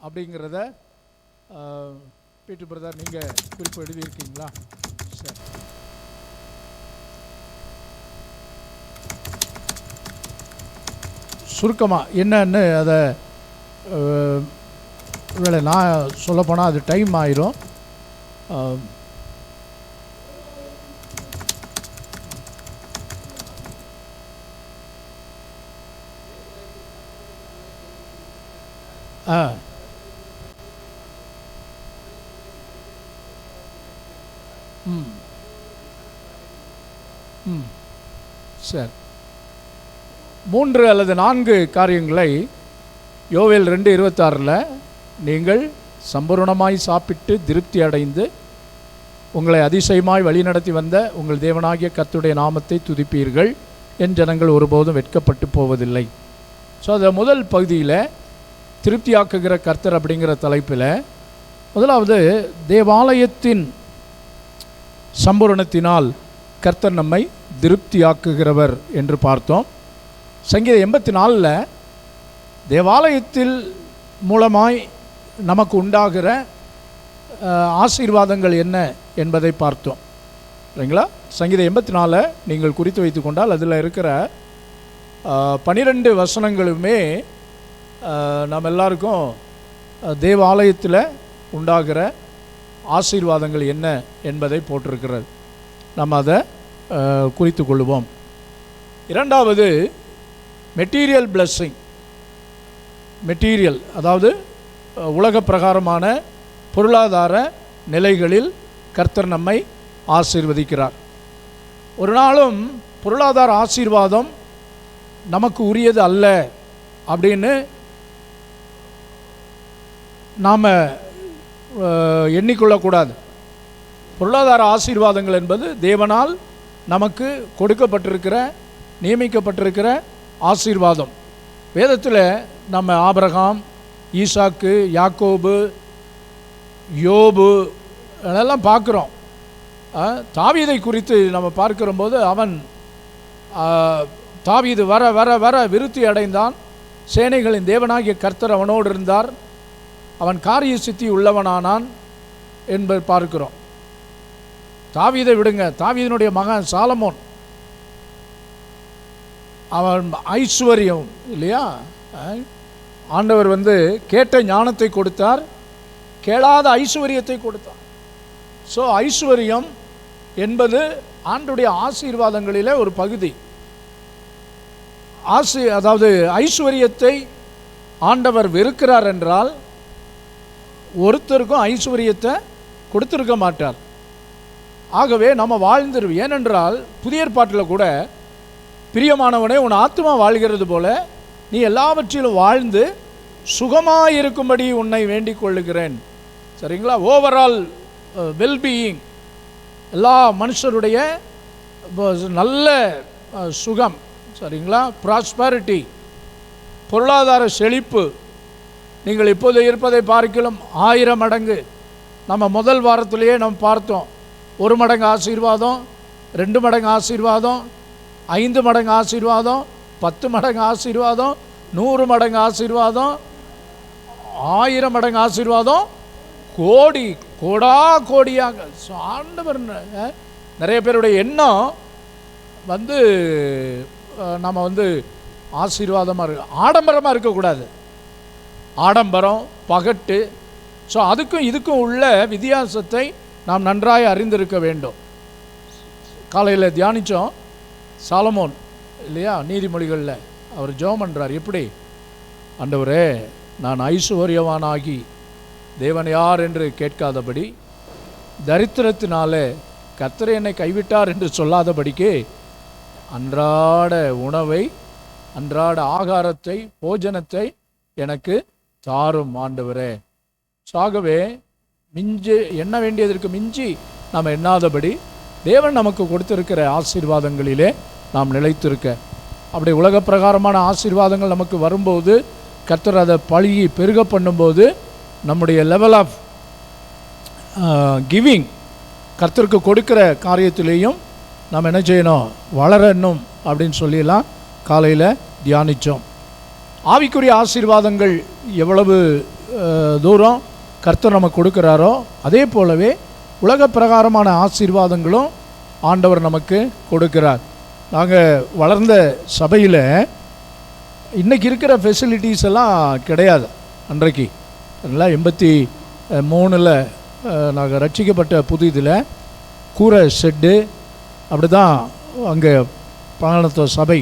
அப்படிங்கிறத Peter brother நீங்கள் குறிப்பு எழுதியிருக்கீங்களா? சரி. சுருக்கமாக என்னன்னு அதை வேலை நான் சொல்லப்போனால் அது டைம் ஆயிரும். சரி. 3 அல்லது 4 காரியங்களை யோவேல் 2:26 நீங்கள் சம்பூரணமாய் சாப்பிட்டு திருப்தி அடைந்து உங்களை அதிசயமாய் வழிநடத்தி வந்த உங்கள் தேவனாகிய கர்த்தருடைய நாமத்தை துதிப்பீர்கள், என் ஜனங்கள் ஒருபோதும் வெட்கப்பட்டு போவதில்லை. ஸோ அந்த முதல் பகுதியில் திருப்தியாக்குகிற கர்த்தர் அப்படிங்கிற தலைப்பில் முதலாவது தேவாலயத்தின் சம்பூரணத்தினால் கர்த்தர் நம்மை திருப்தியாக்குகிறவர் என்று பார்த்தோம். சங்கீதம் 84 தேவாலயத்தில் மூலமாய் நமக்கு உண்டாகிற ஆசீர்வாதங்கள் என்ன என்பதை பார்த்தோம் இல்லைங்களா? சங்கீதம் 84 நீங்கள் குறித்து வைத்து கொண்டால் அதில் இருக்கிற 12 வசனங்களுமே நம்ம எல்லாருக்கும் தேவாலயத்தில் உண்டாகிற ஆசீர்வாதங்கள் என்ன என்பதை போட்டிருக்கிறது. நம்ம அதை குறித்து கொள்வோம். இரண்டாவது மெட்டீரியல் பிளஸ்ஸிங். மெட்டீரியல் அதாவது உலக பிரகாரமான பொருளாதார நிலைகளில் கர்த்தர் நம்மை ஆசீர்வதிக்கிறார். ஒரு நாளும் பொருளாதார ஆசீர்வாதம் நமக்கு உரியது அல்ல அப்படின்னு நாம் எண்ணிக்கொள்ளக்கூடாது. பொருளாதார ஆசீர்வாதங்கள் என்பது தேவனால் நமக்கு கொடுக்கப்பட்டிருக்கிற நியமிக்கப்பட்டிருக்கிற ஆசீர்வாதம். வேதத்தில் நம்ம ஆபிரகாம், ஈசாக்கு, யாக்கோபு, யோபு அதெல்லாம் பார்க்குறோம். தாவீதை குறித்து நம்ம பார்க்கிறபோது அவன் தாவீது வர வர வர விருத்தி அடைந்தான். சேனைகளின் தேவனாகிய கர்த்தர் அவனோடு இருந்தார். அவன் காரிய சித்தி உள்ளவனானான் என்பதை பார்க்கிறோம். தாவீதை விடுங்க, தாவீதினுடைய மகன் சாலமோன் அவன் ஐஸ்வர்யம் இல்லையா? ஆண்டவர் கேட்ட ஞானத்தை கொடுத்தார், கேளாத ஐஸ்வர்யத்தை கொடுத்தார். ஸோ ஐஸ்வர்யம் என்பது ஆண்டுடைய ஆசீர்வாதங்களிலே ஒரு பகுதி. அதாவது ஐஸ்வர்யத்தை ஆண்டவர் வெறுக்கிறார் என்றால் ஒருத்தருக்கும் ஐஸ்வர்யத்தை கொடுத்துருக்க மாட்டார். ஆகவே நம்ம வாழ்ந்துருவோம். ஏனென்றால் புதிய ஏற்பாட்டில் கூட பிரியமானவனே உன் ஆத்மா வாழ்கிறது போல நீ எல்லாவற்றிலும் வாழ்ந்து சுகமாயிருக்கும்படி உன்னை வேண்டிக் கொள்ளுகிறேன். சரிங்களா? ஓவரால் வெல்பீயிங், எல்லா மனுஷருடைய நல்ல சுகம், சரிங்களா, ப்ராஸ்பரிட்டி, பொருளாதார செழிப்பு நீங்கள் இப்போது இருப்பதை பார்க்கலாம் 1000 மடங்கு. நம்ம முதல் வாரத்திலேயே நம்ம பார்த்தோம். 1 மடங்கு ஆசீர்வாதம், 2 மடங்கு ஆசீர்வாதம், 5 மடங்கு ஆசீர்வாதம், 10 மடங்கு ஆசீர்வாதம், 100 மடங்கு ஆசீர்வாதம், 1000 மடங்கு ஆசீர்வாதம், கோடி கோடா கோடியாக. ஆண்டவர் நிறைய பேருடைய எண்ணம் நம்ம ஆசீர்வாதமாக இருக்கு, ஆடம்பரமாக இருக்கக்கூடாது. ஆடம்பரம் பகட்டு. ஸோ அதுக்கும் இதுக்கும் உள்ள வித்தியாசத்தை நாம் நன்றாய் அறிந்திருக்க வேண்டும். காலையில் தியானித்தோம் சாலமோன் இல்லையா? நீதிமொழிகளில் அவர் ஜெபம் பண்ணுறார். எப்படி? ஆண்டவரே, நான் ஐஸ்வர்யவானாகி தேவன் யார் என்று கேட்காதபடி, தரித்திரத்தினாலே கர்த்தர் என்னை கைவிட்டார் என்று சொல்லாதபடிக்கு அன்றாட உணவை, அன்றாட ஆகாரத்தை, போஜனத்தை எனக்கு தாரும் ஆண்டவரே. ஆகவே மிஞ்சி எண்ண வேண்டியதற்கு மிஞ்சி நாம் எண்ணாதபடி தேவன் நமக்கு கொடுத்திருக்கிற ஆசீர்வாதங்களிலே நாம் நிலைத்திருக்க, அப்படி உலக பிரகாரமான ஆசீர்வாதங்கள் நமக்கு வரும்போது கர்த்தர் அதை பழகி பெருக பண்ணும்போது நம்முடைய லெவல் ஆஃப் கிவிங், கர்த்தருக்கு கொடுக்கிற காரியத்திலேயும் நாம் என்ன செய்யணும்? வளரணும் அப்படின்னு சொல்லியெல்லாம் காலையில் தியானித்தோம். ஆவிக்குரிய ஆசீர்வாதங்கள் எவ்வளவு தூரம் கர்த்தர் நமக்கு கொடுக்குறாரோ அதே போலவே உலக பிரகாரமான ஆசீர்வாதங்களும் ஆண்டவர் நமக்கு கொடுக்கிறார். நாங்கள் வளர்ந்த சபையில் இன்றைக்கி இருக்கிற ஃபெசிலிட்டிஸ் எல்லாம் கிடையாது. அன்றைக்கு எல்லாம் 83 நாங்கள் ரட்சிக்கப்பட்ட புதிதில் கூரை ஷெட்டு அப்படி தான் அங்கே பழனத்த சபை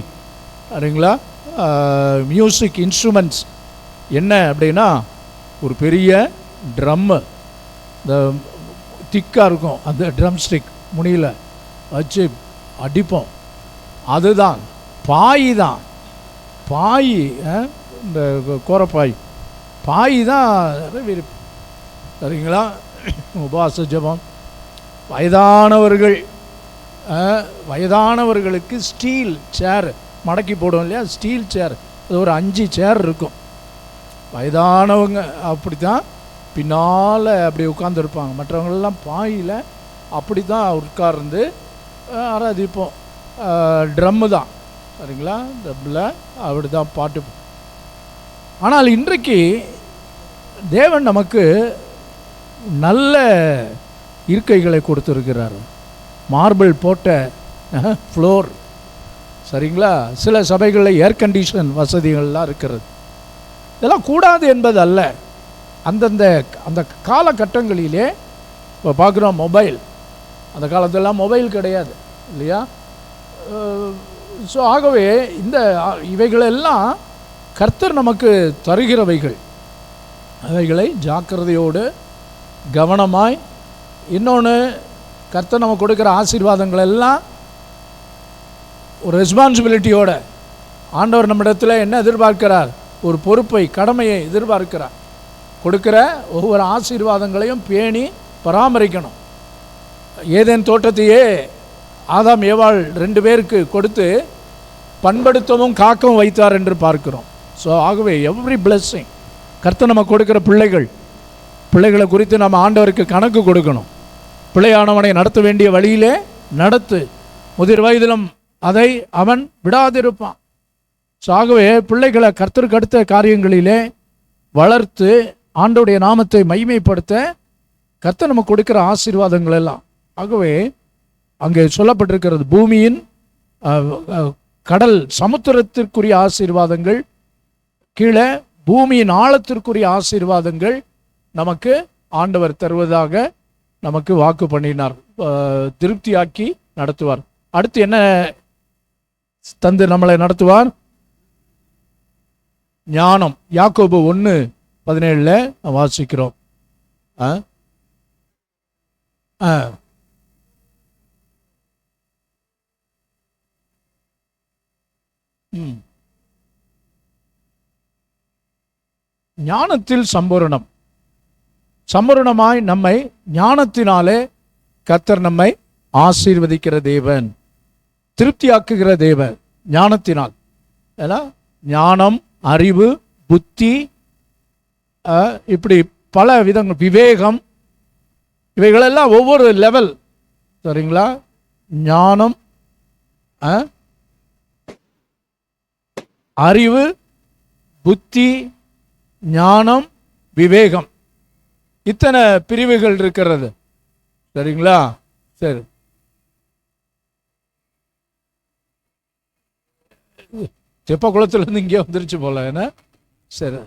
சரிங்களா. மியூசிக் இன்ஸ்ட்ருமெண்ட்ஸ் என்ன அப்படின்னா ஒரு பெரிய ட்ரம்மு, இந்த திக்காக இருக்கும் அந்த ட்ரம் ஸ்டிக் முனியில் வச்சு அடிப்போம். அதுதான் பாய் தான், பாய் இந்த கோரப்பாய் பாய் தான் சரிங்களா. உபவாச ஜெபம். வயதானவர்களுக்கு ஸ்டீல் சேர் மடக்கி போடும் இல்லையா, ஸ்டீல் சேர், அது ஒரு 5 சேர் இருக்கும். வயதானவங்க அப்படி தான் பின்னால் அப்படி உட்காந்துருப்பாங்க. மற்றவங்களெல்லாம் பாயில் அப்படி தான் உட்கார்ந்து ஆராதிப்போம். ட்ரம்மு தான் சரிங்களா, ட்ரம்மில் அப்படி தான் பாட்டு. ஆனால் இன்றைக்கு தேவன் நமக்கு நல்ல இருக்கைகளை கொடுத்துருக்கிறார். மார்பிள் போட்ட ஃப்ளோர் சரிங்களா. சில சபைகளில் ஏர் கண்டிஷன் வசதிகள்லாம் இருக்கிறது. இதெல்லாம் கூடாது என்பது அல்ல. அந்த காலகட்டங்களிலே இப்போ பார்க்குறோம் மொபைல், அந்த காலத்திலலாம் மொபைல் கிடையாது இல்லையா. ஸோ ஆகவே இவைகளெல்லாம் கர்த்தர் நமக்கு தருகிறவைகள். அவைகளை ஜாக்கிரதையோடு கவனமாய், இன்னொன்று கர்த்தர் நமக்கு கொடுக்குற ஆசீர்வாதங்கள் எல்லாம் ஒரு ரெஸ்பான்சிபிலிட்டியோட ஆண்டவர் நம்மிடத்தில் என்ன எதிர்பார்க்கிறார், ஒரு பொறுப்பை கடமையை எதிர்பார்க்கிறார். கொடுக்குற ஒவ்வொரு ஆசீர்வாதங்களையும் பேணி பராமரிக்கணும். ஏதேன் தோட்டத்தையே ஆதாம் ஏவாள் 2 பேருக்கு கொடுத்து பண்படுத்தவும் காக்கவும் வைத்தார் என்று பார்க்கிறோம். ஸோ ஆகவே எவ்ரி பிளெஸ்ஸிங் கர்த்தர் நம்ம கொடுக்குற பிள்ளைகளை குறித்து நம்ம ஆண்டவருக்கு கணக்கு கொடுக்கணும். பிள்ளையானவனை நடத்த வேண்டிய வழியிலே நடத்து, முதிர் வயதிலும் அதை அவன் விடாதிருப்பான். ஸோ ஆகவே பிள்ளைகளை கர்த்தருக்கு அடுத்த காரியங்களிலே வளர்த்து ஆண்டவருடைய நாமத்தை மகிமைப்படுத்த கர்த்தர் நமக்கு கொடுக்கிற ஆசீர்வாதங்கள் எல்லாம். ஆகவே அங்கே சொல்லப்பட்டிருக்கிறது பூமியின் கடல் சமுத்திரத்திற்குரிய ஆசீர்வாதங்கள், கீழே பூமியின் ஆழத்திற்குரிய ஆசீர்வாதங்கள் நமக்கு ஆண்டவர் தருவதாக நமக்கு வாக்கு பண்ணினார். திருப்தியாக்கி நடத்துவார். அடுத்து என்ன தந்து நம்மளை நடத்துவார்? ஞானம். யாக்கோபு 1:17 வாசிக்கிறோம். ஞானத்தில் சம்பூரணமாய் நம்மை ஞானத்தினாலே கர்த்தர் நம்மை ஆசீர்வதிக்கிற தேவன், திருப்தியாக்குகிற தேவன். ஞானத்தினால் ஞானம், அறிவு, புத்தி, இப்படி பல விதங்கள், விவேகம், இவைகளெல்லாம் ஒவ்வொரு லெவல் சரிங்களா. ஞானம், அறிவு, புத்தி, ஞானம், விவேகம், இத்தனை பிரிவுகள் இருக்கிறது சரிங்களா. சரி, தெப்ப குளத்திலிருந்து இங்கே வந்துருச்சு போல என்ன. சரி,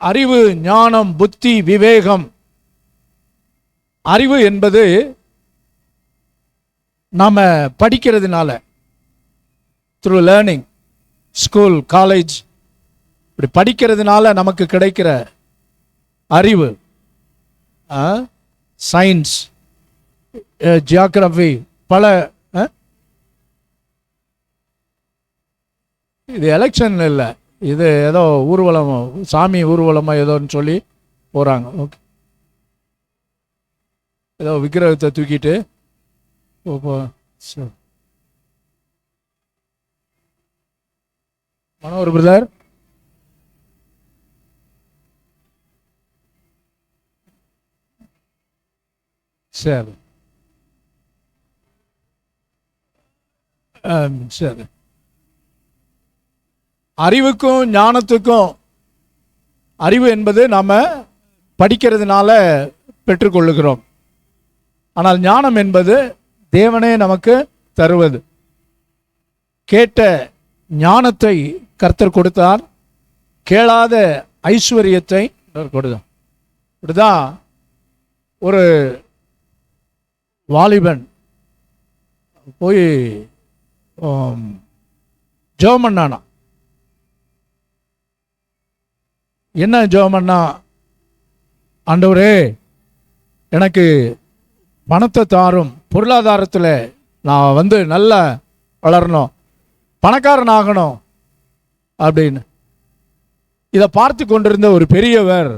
அறிவு, ஞானம், புத்தி, விவேகம். அறிவு என்பது நாம படிக்கிறதுனால, த்ரூ லேர்னிங், ஸ்கூல், காலேஜ், இப்படி படிக்கிறதுனால நமக்கு கிடைக்கிற அறிவு. சயின்ஸ், ஜியாகிரபி, பல. இது எலெக்ஷன் இல்லை, இது ஏதோ ஊர்வலம், சாமி ஊர்வலமா ஏதோன்னு சொல்லி போகிறாங்க. ஓகே, ஏதோ விக்கிரகத்தை தூக்கிட்டு மனோர் பிரதர். சரி சரி, அறிவுக்கும் ஞானத்துக்கும், அறிவு என்பது நாம் படிக்கிறதுனால பெற்றுக்கொள்ளுகிறோம். ஆனால் ஞானம் என்பது தேவனே நமக்கு தருவது. கேட்ட ஞானத்தை கர்த்தர் கொடுத்தார், கேளாத ஐஸ்வர்யத்தை கொடுத்தார். இப்படிதான் ஒரு வாலிபன் போய் ஜெபம் பண்ணானா. என்ன ஜெபம் பண்ணா? ஆண்டவரே, எனக்கு பணத்தை தாரும், பொருளாதாரத்தில் நான் நல்லா வளரணும், பணக்காரன் ஆகணும் அப்படின்னு. இதை பார்த்து கொண்டிருந்த ஒரு பெரியவர்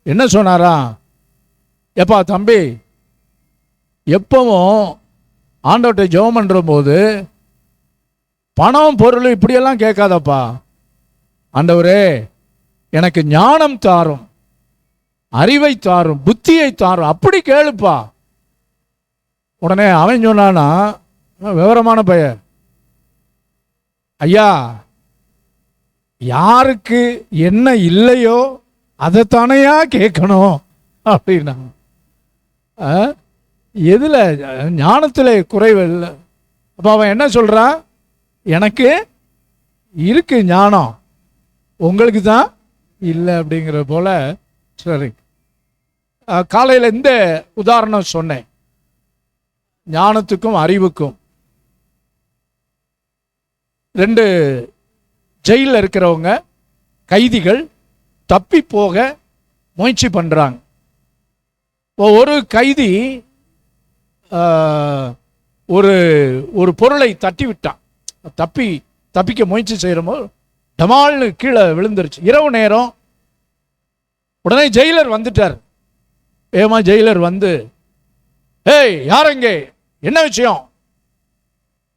என்ன சொன்னாரா? எப்பா தம்பி, எப்பவும் ஆண்டவர்கிட்ட ஜெபம் பண்ணுற போது பணம் பொருள் இப்படியெல்லாம் கேட்காதப்பா. ஆண்டவரே, எனக்கு ஞானம் தாரும், அறிவை தாரும், புத்தியை தாரும், அப்படி கேளுப்பா. உடனே அவன் சொன்னானா, விவரமான பையன், ஐயா, யாருக்கு என்ன இல்லையோ அதைத்தானையா கேட்கணும் அப்படின்னா. எதில் ஞானத்தில் குறைவு இல்லை. அப்போ அவன் என்ன சொல்கிறான்? எனக்கு இருக்கு ஞானம், உங்களுக்கு தான் இல்லை அப்படிங்கிற போல. சரி, காலையில் இந்த உதாரணம் சொன்னேன், ஞானத்துக்கும் அறிவுக்கும். 2 ஜெயிலில் இருக்கிறவங்க, கைதிகள் தப்பி போக முயற்சி பண்ணுறாங்க. ஒரு கைதி ஒரு பொருளை தட்டி விட்டான். தப்பிக்க முயற்சி செய்கிறபோது டமால்னு கீழே விழுந்துருச்சு. இரவு நேரம். உடனே ஜெயிலர் வந்துட்டார். ஏமா ஜெயிலர் வந்து, ஏய் யாருங்க, என்ன விஷயம்?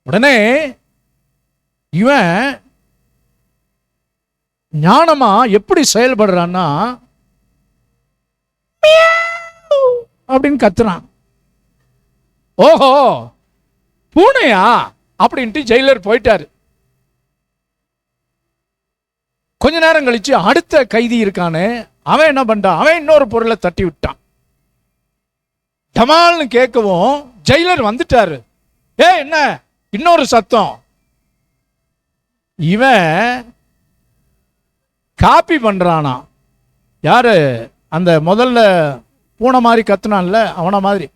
உடனே இவன் ஞானமா எப்படி செயல்படுறான்னா, அப்படின்னு கத்துறான். ஓஹோ, பூனையா அப்படின்ட்டு ஜெயிலர் போயிட்டாரு. கொஞ்ச நேரம் கழிச்சு அடுத்த கைதி இருக்கானே, அவன் என்ன பண்றான்? அவன் இன்னொரு பொருளை தட்டி விட்டான். டமால்னு கேட்கவும் ஜெயிலர் வந்துட்டாரு. என்ன இன்னொரு சத்தம்? இவன் காப்பி பண்றானா? யாரு? அந்த முதல்ல பூனை மாதிரி கத்துனான்ல, அவனை மாதிரி.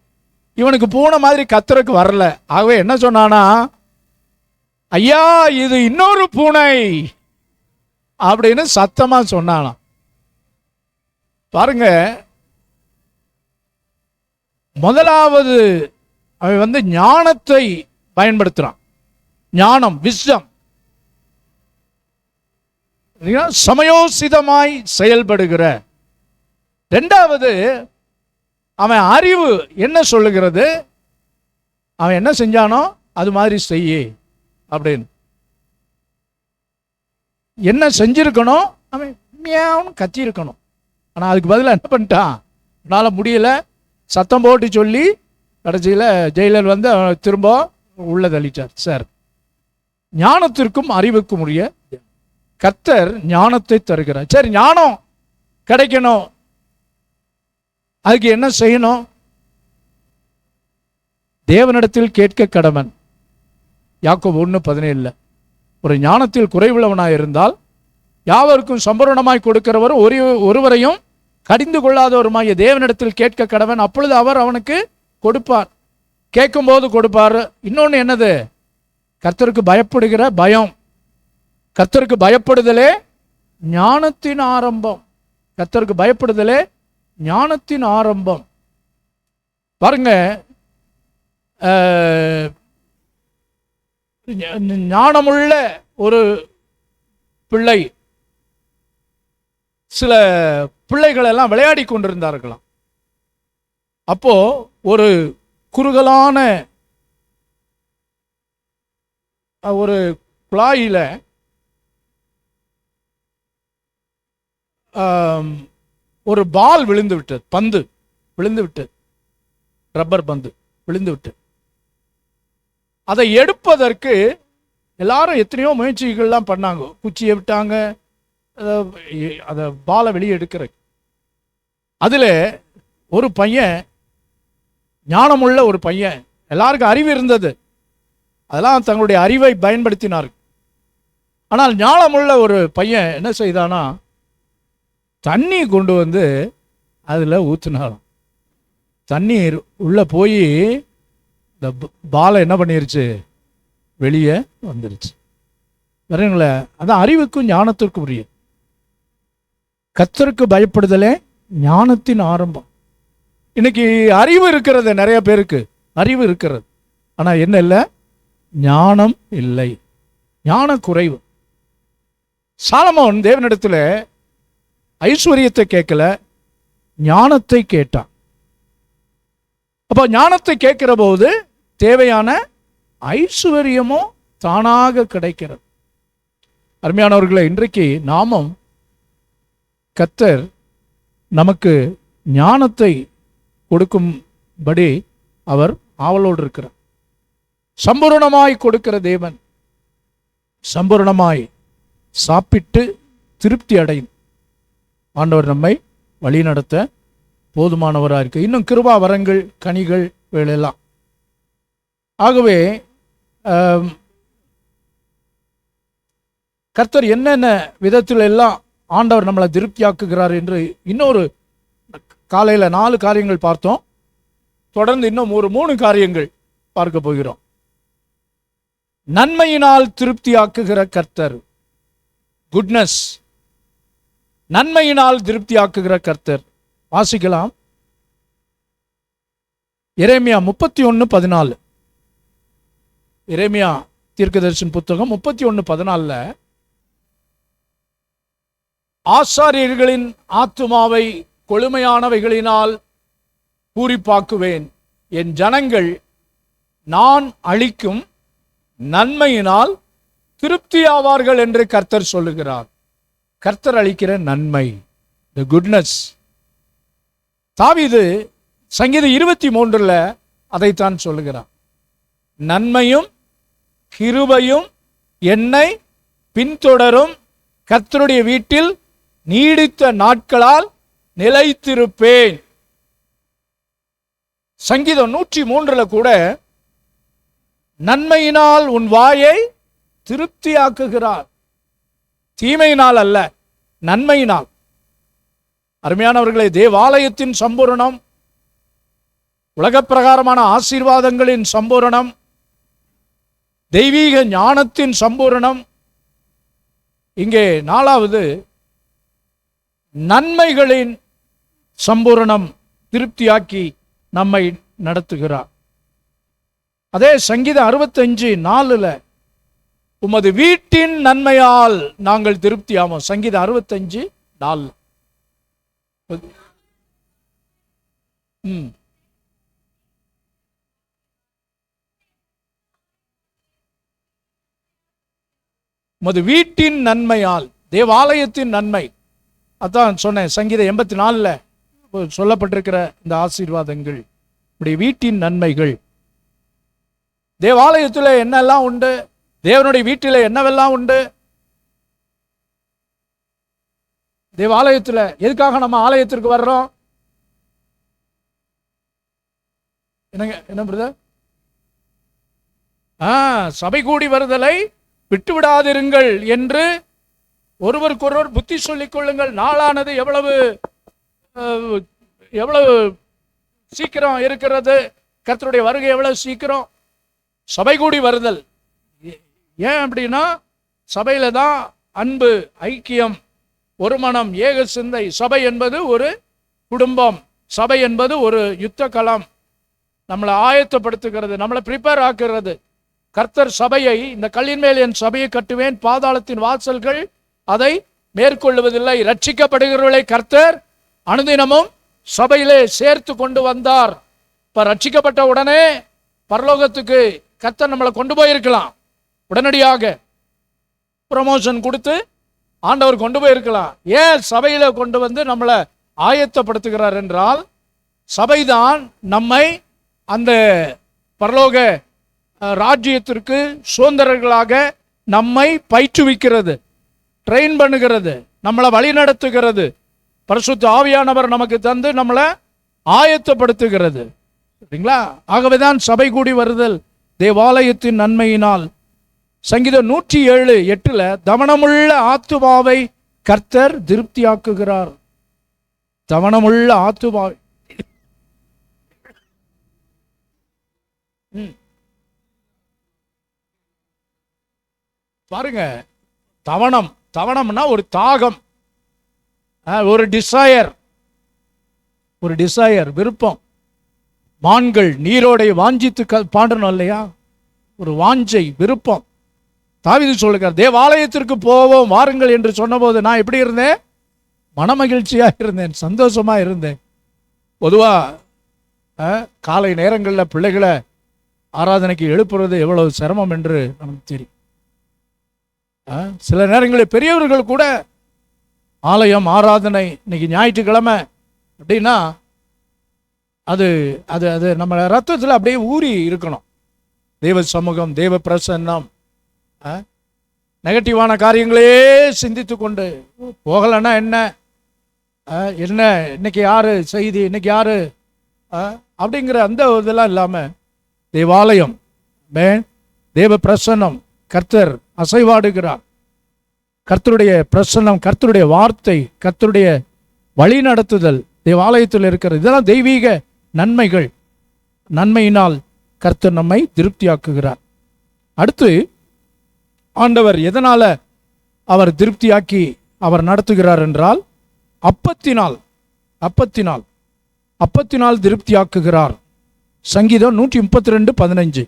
இவனுக்கு பூனை மாதிரி கத்துறதுக்கு வரல. ஆகவே என்ன சொன்னானா, ஐயா இது இன்னொரு பூனை அப்படின்னு சத்தமா சொன்னானா. பாருங்க, முதலாவது அவன் ஞானத்தை பயன்படுத்துறான். ஞானம், விஸ்டம், சமயோசிதமாய் செயல்படுகிற. 2வது அவன் அறிவு என்ன சொல்லுகிறது? அவன் என்ன செஞ்சானோ அது மாதிரி செய்ய அப்படின்னு. என்ன செஞ்சிருக்கணும்? அவன் மியாவுன்னு கத்தி இருக்கணும். ஆனால் அதுக்கு பதிலாக என்ன பண்ணிட்டான்? என்னால் முடியல, சத்தம் போட்டு சொல்லி கடைசியில் ஜெயிலர் அவனை திரும்ப உள்ள தள்ளிட்டார். சார், ஞானத்திற்கும் அறிவுக்கும் உரிய கர்த்தர் ஞானத்தை தருகிறார். சரி, ஞானம் கிடைக்கணும், அதுக்கு என்ன செய்யணும்? தேவனிடத்தில் கேட்க கடவன். யாக்கோபு 1:17. ஒரு ஞானத்தில் குறைவுள்ளவனாய் இருந்தால் யாவருக்கும் சம்பூரணமாய் கொடுக்கிறவரும் ஒருவரையும் கடிந்து கொள்ளாதவருமாய் தேவனிடத்தில் கேட்க கடவன், அப்பொழுது அவர் அவனுக்கு கொடுப்பார். கேட்கும்போது கொடுப்பார். இன்னொன்று என்னது? கர்த்தருக்கு பயப்படுகிற பயம். கர்த்தருக்கு பயப்படுதலே ஞானத்தின் ஆரம்பம். கர்த்தருக்கு பயப்படுதலே ஞானத்தின் ஆரம்பம். பாருங்க, ஞானமுள்ள ஒரு பிள்ளை, சில பிள்ளைகள் எல்லாம் விளையாடி கொண்டிருந்தார்களாம். அப்போ ஒரு குறுகலான ஒரு குழாயில ஒரு பால் விழுந்து விட்டது, பந்து விழுந்து விட்டது, ரப்பர் பந்து விழுந்து விட்டது. அதை எடுப்பதற்கு எல்லாரும் எத்தனையோ முயற்சிகள்லாம் பண்ணாங்க. குச்சியை விட்டாங்க, அதை பாலை வெளியே எடுக்கிற. அதில் ஒரு பையன், ஞானமுள்ள ஒரு பையன், எல்லாருக்கும் அறிவு இருந்தது, அதெல்லாம் தங்களுடைய அறிவை பயன்படுத்தினார். ஆனால் ஞானமுள்ள ஒரு பையன் என்ன செய்தானா, தண்ணி கொண்டு வந்து அதில் ஊற்றினாலும் தண்ணீர் உள்ளே போய் இந்த பாலை என்ன பண்ணிருச்சு, வெளியே வந்துருச்சு. வேறங்கள அதான் அறிவுக்கும் ஞானத்திற்கும் உரிய. கர்த்தருக்கு பயப்படுதலே ஞானத்தின் ஆரம்பம். இன்னைக்கு அறிவு இருக்கிறது, நிறைய பேருக்கு அறிவு இருக்கிறது, ஆனால் என்ன இல்லை, ஞானம் இல்லை, ஞான குறைவு. சாலமோன் தேவனிடத்தில் ஐஸ்வர்யத்தை கேட்கல, ஞானத்தை கேட்டான். அப்போ ஞானத்தை கேட்கிற போது தேவையான ஐஸ்வர்யமும் தானாக கிடைக்கிறது. அருமையானவர்களை, இன்றைக்கு நாமும் கர்த்தர் நமக்கு ஞானத்தை கொடுக்கும்படி அவர் ஆவலோடு இருக்கிறார். சம்பூரணமாய் கொடுக்கிற தேவன், சம்பூரணமாய் சாப்பிட்டு திருப்தி அடையும் ஆண்டவர் நம்மை வழி நடத்த போதுமானவராக இருக்கு. இன்னும் கிருபா வரங்கள், கனிகள் வேலையெல்லாம். ஆகவே கர்த்தர் என்னென்ன விதத்தில் எல்லாம் ஆண்டவர் நம்மளை திருப்தியாக்குகிறார் என்று இன்னொரு காலையில் 4 காரியங்கள் பார்த்தோம். தொடர்ந்து இன்னும் ஒரு 3 காரியங்கள் பார்க்க போகிறோம். நன்மையினால் திருப்தியாக்குகிற கர்த்தர், குட்னஸ், நன்மையினால் திருப்தியாக்குகிற கர்த்தர். வாசிக்கலாம், எரேமியா 31:14. எரேமியா தீர்க்கதரிசன புத்தகம் 31:14. ஆசாரியர்களின் ஆத்துமாவை கொழுமையானவைகளினால் பூரிப்பாக்குவேன், என் ஜனங்கள் நான் அளிக்கும் நன்மையினால் திருப்தியாவார்கள் என்று கர்த்தர் சொல்லுகிறார். கர்த்தர் அளிக்கிற நன்மை, தி குட்னஸ். தாவீது சங்கீதம் 23 அதைத்தான் சொல்லுகிறார். நன்மையும் கிருபையும் என்னை பின்தொடரும், கர்த்தருடைய வீட்டில் நீடித்த நாட்களால் நிலைத்திருப்பேன். சங்கீதம் 103 கூட நன்மையினால் உன் வாயை திருப்தியாக்குகிறார், தீமையினால் அல்ல, நன்மையினால். அருமையானவர்களே, தேவாலயத்தின் சம்பூரணம், உலக பிரகாரமான ஆசீர்வாதங்களின் சம்பூரணம், தெய்வீக ஞானத்தின் சம்பூரணம். இங்கே 4வது நன்மைகளின் சம்பூரணம் திருப்தியாக்கி நம்மை நடத்துகிறார். அதே சங்கீதம் 65:4 உமது வீட்டின் நன்மையால் நாங்கள் திருப்தியாவோம். சங்கீதம் 65:4. உமது வீட்டின் நன்மையால், தேவாலயத்தின் நன்மை. அதான் சொன்னேன், சங்கீதம் 84 சொல்லப்பட்டிருக்கிற இந்த ஆசீர்வாதங்கள், உடைய வீட்டின் நன்மைகள். தேவாலயத்தில் என்னெல்லாம் உண்டு, தேவனுடைய வீட்டில் என்னவெல்லாம் உண்டு. தேவாலயத்தில் எதுக்காக நம்ம ஆலயத்திற்கு வர்றோம்? என்னங்க, என்ன பிரதர்? சபை கூடி வருதலை விட்டு விடாதிருங்கள் என்று ஒருவருக்கொருவர் புத்தி சொல்லிக் கொள்ளுங்கள். நாளானது எவ்வளவு சீக்கிரம் இருக்கிறது, கர்த்தருடைய வருகை எவ்வளவு சீக்கிரம். சபை கூடி வருதல் ஏன் அப்படின்னா, சபையில தான் அன்பு, ஐக்கியம், ஒரு மனம், ஏக சிந்தை. சபை என்பது ஒரு குடும்பம், சபை என்பது ஒரு யுத்த களம், நம்மளை ஆயத்தப்படுத்துகிறது, நம்மளை ப்ரிப்பேர் ஆக்குறது. கர்த்தர் சபையை, இந்த கல்லின் மேல் என் சபையை கட்டுவேன், பாதாளத்தின் வாசல்கள் அதை மேற்கொள்வதில்லை. ரட்சிக்கப்படுகிறவர்களை கர்த்தர் அனுதினமும் சபையிலே சேர்த்து கொண்டு வந்தார். இப்ப ரட்சிக்கப்பட்ட உடனே பரலோகத்துக்கு கர்த்தர் நம்மளை கொண்டு போயிருக்கலாம், உடனடியாக ப்ரமோஷன் கொடுத்து ஆண்டவர் கொண்டு போயிருக்கலாம். ஏன் சபையில கொண்டு வந்து நம்மளை ஆயத்தப்படுத்துகிறார் என்றால், சபைதான் நம்மை அந்த பரலோக ராஜ்யத்திற்கு சுதந்திரர்களாக நம்மை பயிற்றுவிக்கிறது, ட்ரெயின் பண்ணுகிறது, நம்மளை வழி நடத்துகிறது. பரிசுத்த ஆவியானவர் நமக்கு தந்து நம்மளை ஆயத்தப்படுத்துகிறது. சரிங்களா? ஆகவேதான் சபை கூடி வருதல் தேவாலயத்தின் நன்மையினால். சங்கீதம் 107:8 தவனமுள்ள ஆத்துமாவை கர்த்தர் திருப்தியாக்குகிறார். தவனமுள்ள ஆத்துமாவை. பாருங்க, தவனம்னா ஒரு தாகம், ஒரு டிசையர், விருப்பம். மான்கள் நீரோடை வாஞ்சித்து பாண்டணும் இல்லையா? ஒரு வாஞ்சை, விருப்பம். தாவீது சொல்லுகிறார், தேவாலயத்திற்கு போவோம் வாருங்கள் என்று சொன்னபோது நான் எப்படி இருந்தேன்? மனமகிழ்ச்சியாக இருந்தேன், சந்தோஷமா இருந்தேன். பொதுவா காலை நேரங்களில் பிள்ளைகளை ஆராதனைக்கு எழுப்புறது எவ்வளவு சிரமம் என்று நமக்கு தெரியும். சில நேரங்களில் பெரியவர்கள் கூட ஆலயம் ஆராதனை இன்னைக்கு ஞாயிற்றுக்கிழமை அப்படின்னா அது அது அது நம்ம ரத்தத்தில் அப்படியே ஊறி இருக்கணும். தேவ சமூகம், தேவ பிரசன்னம். நெகட்டிவான காரியங்களே சிந்தித்து கொண்டு போகலைன்னா என்ன இன்னைக்கு யாரு செய்தி, இன்னைக்கு யாரு அப்படிங்கிற அந்த இதெல்லாம் இல்லாமல் தேவாலயம், தேவ பிரசன்னம், கர்த்தர் அசைவாடுகிறார். கர்த்தருடைய பிரசன்னம், கர்த்தருடைய வார்த்தை, கர்த்தருடைய வழி நடத்துதல் தேவாலயத்தில் இருக்கிறது. இதெல்லாம் தெய்வீக நன்மைகள். நன்மையினால் கர்த்தர் நம்மை திருப்தியாக்குகிறார். அடுத்து ஆண்டவர் எதனால அவர் திருப்தியாக்கி அவர் நடத்துகிறார் என்றால் அப்பத்தினால் திருப்தியாக்குகிறார். சங்கீதம் 132:15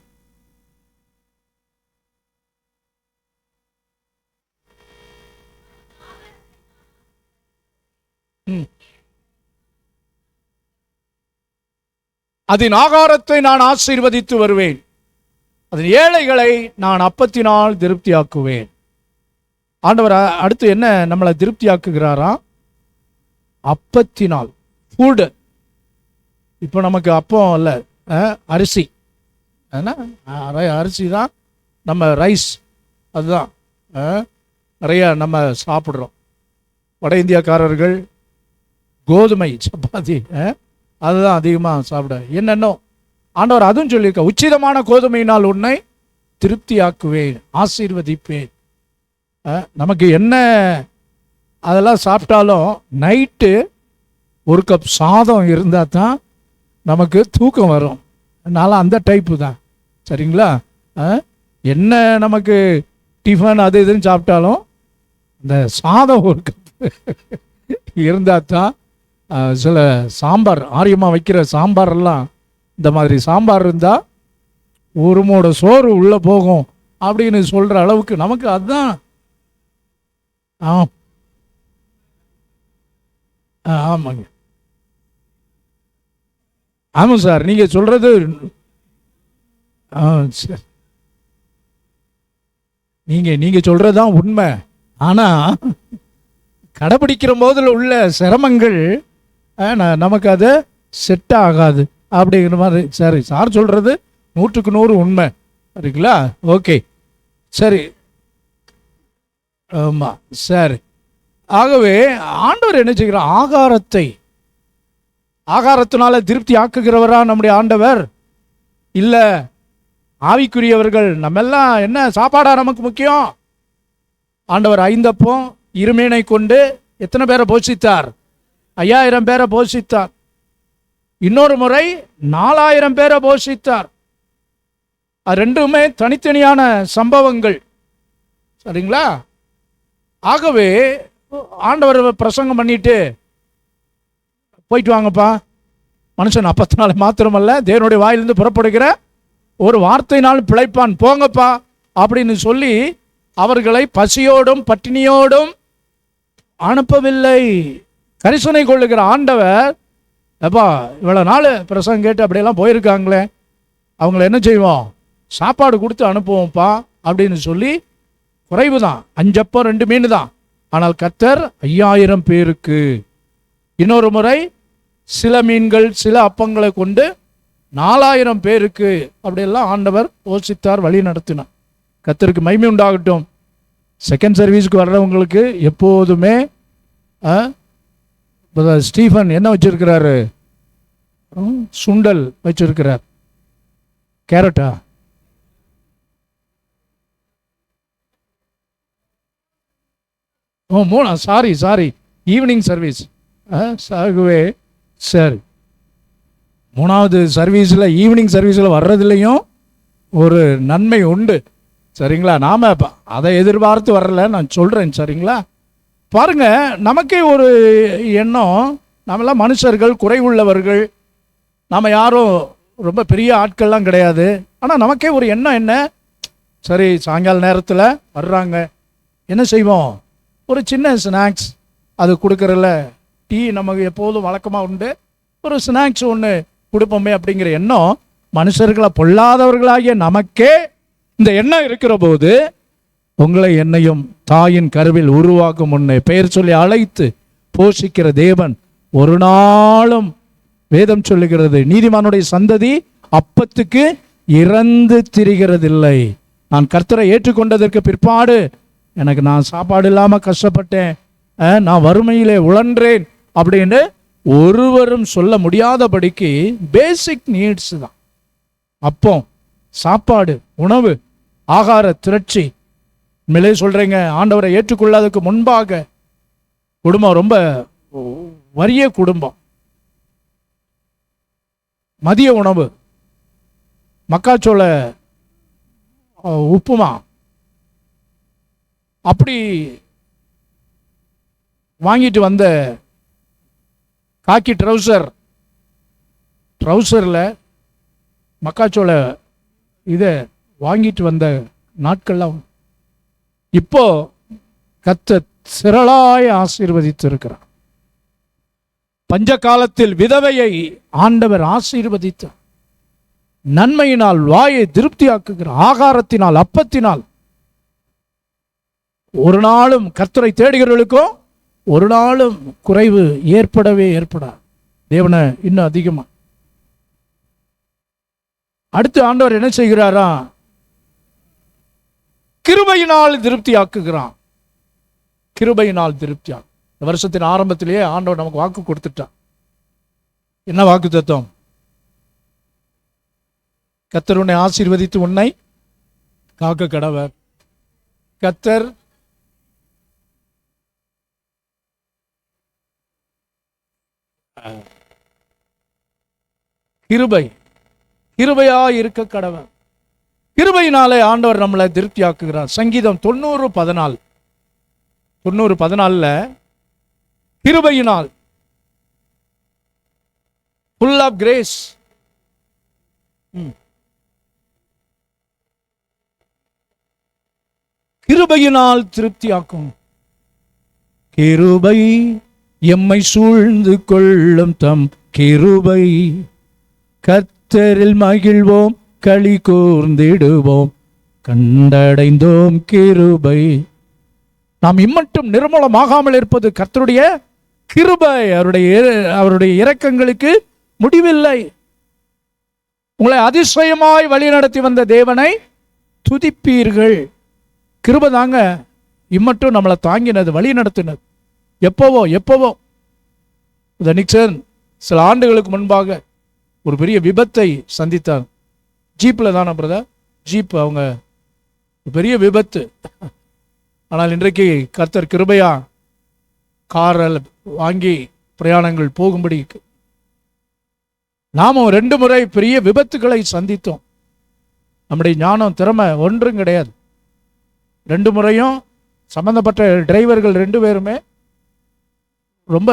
அதன் ஆகாரத்தை நான் ஆசீர்வதித்து வருவேன், அதன் ஏழைகளை நான் அப்பத்தினால் திருப்தியாக்குவேன். ஆண்டவர் அடுத்து என்ன நம்மளை திருப்தியாக்குகிறாரா? அப்பத்தினால். ஃபுட். இப்போ நமக்கு அப்பம் இல்ல, அரிசி. அரிசி தான் நம்ம ரைஸ், அதுதான் நிறைய நம்ம சாப்பிட்றோம். வட இந்தியாக்காரர்கள் கோதுமை சப்பாத்தி அதுதான் அதிகமாக சாப்பிட. என்னென்னோ ஆண்டவர் அதுவும் சொல்லியிருக்க, உச்சிதமான கோதுமையினால் உன்னை திருப்தியாக்குவேன், ஆசீர்வதிப்பேன். நமக்கு என்ன அதெல்லாம் சாப்பிட்டாலும் நைட்டு ஒரு கப் சாதம் இருந்தால் தான் நமக்கு தூக்கம் வரும். அதனால் அந்த டைப்பு தான். சரிங்களா? என்ன நமக்கு டிஃபன் அது இதுன்னு சாப்பிட்டாலும் இந்த சாதம் ஒரு கப் இருந்தால் தான். சில சாம்பார், ஆரியமாக வைக்கிற சாம்பாரெல்லாம் இந்த மாதிரி சாம்பார் இருந்தால் ஒரு மூட சோறு உள்ளே போகும் அப்படின்னு சொல்கிற அளவுக்கு நமக்கு அதுதான். ஆமாங்க, ஆமாம் சார், நீங்கள் சொல்கிறது நீங்கள் சொல்கிறது தான் உண்மை. ஆனால் கடைப்பிடிக்கிற போதில் உள்ள சிரமங்கள் நமக்கு அது செட் ஆகாது அப்படிங்கிற மாதிரி. சரி, சார் சொல்கிறது 100% உண்மை. சரிங்களா? ஓகே, சரி, ஆமாம், சரி. ஆகவே ஆண்டவர் என்ன செய்கிறார்? ஆகாரத்தினால திருப்தி ஆக்குகிறவரா நம்முடைய ஆண்டவர்? இல்லை, ஆவிக்குரியவர்கள் நம்மெல்லாம் என்ன சாப்பாடா நமக்கு முக்கியம்? ஆண்டவர் 5 அப்பம் 2 மீனை கொண்டு எத்தனை பேரை போஷித்தார்? 5000 பேரை போஷித்தார். இன்னொரு முறை 4000 பேரை போஷித்தார். அது ரெண்டுமே தனித்தனியான சம்பவங்கள். சரிங்களா? ஆகவே ஆண்டவர் பிரசங்கம் பண்ணிட்டு போயிட்டு வாங்கப்பா, மனுஷன் அப்பத்தினால மாத்திரமல்ல தேவனுடைய வாயிலிருந்து புறப்படுகிற ஒரு வார்த்தையினால் பிழைப்பான், போங்கப்பா அப்படின்னு சொல்லி அவர்களை பசியோடும் பட்டினியோடும் அனுப்பவில்லை. கரிசனை கொள்ளுகிற ஆண்டவர், எப்பா இவ்வளோ நாள் பிரசங்கம் கேட்டு அப்படியெல்லாம் போயிருக்காங்களே, அவங்கள என்ன செய்வோம்? சாப்பாடு கொடுத்து அனுப்புவோம்ப்பா அப்படின்னு சொல்லி. குறைவு தான், 5 அப்பம் 2 மீன் தான். ஆனால் கர்த்தர் 5000 பேருக்கு. இன்னொரு முறை சில மீன்கள் சில அப்பங்களை கொண்டு 4000 பேருக்கு அப்படியெல்லாம் ஆண்டவர் போஷித்தார், வழி நடத்தினார். கர்த்தருக்கு மகிமை உண்டாகட்டும். செகண்ட் சர்வீஸ்க்கு வர்றவங்களுக்கு எப்போதுமே ஸ்டீஃபன் என்ன வச்சிருக்கிறாரு? சுண்டல் வச்சிருக்கிறார். கேரட்டா? Sorry evening service. சாகுவே சரி, மூணாவது சர்வீஸில் ஈவினிங் சர்வீஸில் வர்றதுலேயும் ஒரு நன்மை உண்டு. சரிங்களா? நாம் அதை எதிர்பார்த்து வரல, நான் சொல்கிறேன். சரிங்களா? பாருங்க, நமக்கே ஒரு எண்ணம், நாமெல்லாம் மனுஷர்கள், குறைவுள்ளவர்கள், நாம் யாரும் ரொம்ப பெரிய ஆட்கள்லாம் கிடையாது. ஆனால் நமக்கே ஒரு எண்ணம் என்ன, சரி சாயங்கால நேரத்தில் வர்றாங்க, என்ன செய்வோம்? ஒரு சின்ன ஸ்நாக்ஸ் அது கொடுக்குறல, டீ நமக்கு எப்போதும் வழக்கமாக உண்டு, ஒரு ஸ்நாக்ஸ் ஒன்று கொடுப்போமே அப்படிங்கிற எண்ணம் மனுஷர்களை பொல்லாதவர்களாகிய நமக்கே இந்த எண்ணம் இருக்கிற போது, உங்களை என்னையும் தாயின் கருவில் உருவாக்கும் முன்னே பெயர் சொல்லி அழைத்து போஷிக்கிற தேவன் ஒரு நாளும், வேதம் சொல்லுகிறது, நீதிமானுடைய சந்ததி அப்பத்துக்கு இறந்து திரிகிறதில்லை. நான் கர்த்தரை ஏற்றுக்கொண்டதற்கு பிற்பாடு எனக்கு நான் சாப்பாடு இல்லாமல் கஷ்டப்பட்டேன், நான் வறுமையிலே உழன்றேன் அப்படின்னு ஒருவரும் சொல்ல முடியாதபடிக்கு பேசிக் நீட்ஸ் தான். அப்போ சாப்பாடு, உணவு, ஆகார திரட்சி. உண்மையிலே சொல்கிறேங்க, ஆண்டவரை ஏற்றுக்கொள்ளாததுக்கு முன்பாக குடும்பம் ரொம்ப வறிய குடும்பம். மதிய உணவு மக்காச்சோள உப்புமா அப்படி வாங்கிட்டு வந்த காக்கி ட்ரௌசரில் மக்காச்சோள இதை வாங்கிட்டு வந்த நாட்கள்லாம் இப்போ கர்த்தர் திரளாய் ஆசீர்வதித்திருக்கிறார். பஞ்ச காலத்தில் விதவையை ஆண்டவர் ஆசீர்வதித்தார். நன்மையினால் வாயை திருப்தியாக்குகிறார். ஆகாரத்தினால், அப்பத்தினால். ஒரு நாளும் கர்த்தரை தேடுகிறவர்களுக்கும் ஒரு நாளும் குறைவு ஏற்படாது. தேவனை இன்னும் அதிகமா. அடுத்து ஆண்டவர் என்ன செய்கிறாரா? கிருபையினால் திருப்தியாக்குகிறான். கிருபையினால் திருப்தியா. இந்த வருஷத்தின் ஆரம்பத்திலேயே ஆண்டவர் நமக்கு வாக்கு கொடுத்துட்டான். என்ன வாக்கு தத்துவம்? கர்த்தர் உன்னை ஆசீர்வதித்து உன்னை காக்க கடவர். கர்த்தர் கிருபையா இருக்க கடவர். கிருபையினாலே ஆண்டவர் நம்மளை திருப்தியாக்குகிறார். சங்கீதம் 90:14 கிருபையினால், full of grace. கிருபையினால் திருப்தியாக்கும். கிருபை எம்மை சூழ்ந்து கொள்ளும் தம் கிருபை, கர்த்தரில் மகிழ்வோம் களி கூர்ந்திடுவோம் கண்டடைந்தோம் கிருபை. நாம் இம்மட்டும் நிர்மூலமாகாமல் இருப்பது கர்த்தருடைய கிருபை. அவருடைய இரக்கங்களுக்கு முடிவில்லை. உங்களை அதிசயமாய் வழி நடத்தி வந்த தேவனை துதிப்பீர்கள். கிருபை தாங்க இம்மட்டும் நம்மளை தாங்கினது, வழி நடத்தினது. எப்போவோ இந்த நிக்சன் சில ஆண்டுகளுக்கு முன்பாக ஒரு பெரிய விபத்தை சந்தித்தார். ஜீப்பில் தானே பிரதர்? ஜீப் அவங்க பெரிய விபத்து. ஆனால் இன்றைக்கு கர்த்தர் கிருபையா காரில் வாங்கி பிரயாணங்கள் போகும்படி. நாமும் 2 முறை பெரிய விபத்துக்களை சந்தித்தோம். நம்முடைய ஞானம், திறமை ஒன்றும் கிடையாது. 2 முறையும் சம்பந்தப்பட்ட டிரைவர்கள் 2 பேருமே ரொம்ப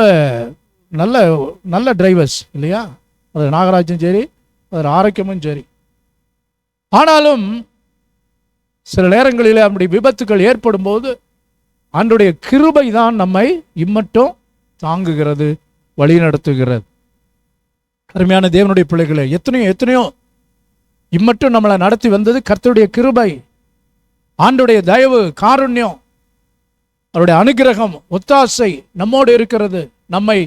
நல்ல டிரைவர்ஸ் இல்லையா? அது நாகராஜும் சரி, அது ஆரோக்கியமும் சரி. ஆனாலும் சில நேரங்களில் அப்படி விபத்துக்கள் ஏற்படும் போது ஆண்டவருடைய கிருபை தான் நம்மை இம்மட்டும் தாங்குகிறது, வழி நடத்துகிறது. அருமையான தேவனுடைய பிள்ளைகளை, எத்தனையோ இம்மட்டும் நம்மளை நடத்தி வந்தது கர்த்தருடைய கிருபை, ஆண்டவருடைய தயவு, காருண்யம், அவருடைய அனுகிரகம், ஒத்தாசை நம்மோடு இருக்கிறது, நம்மை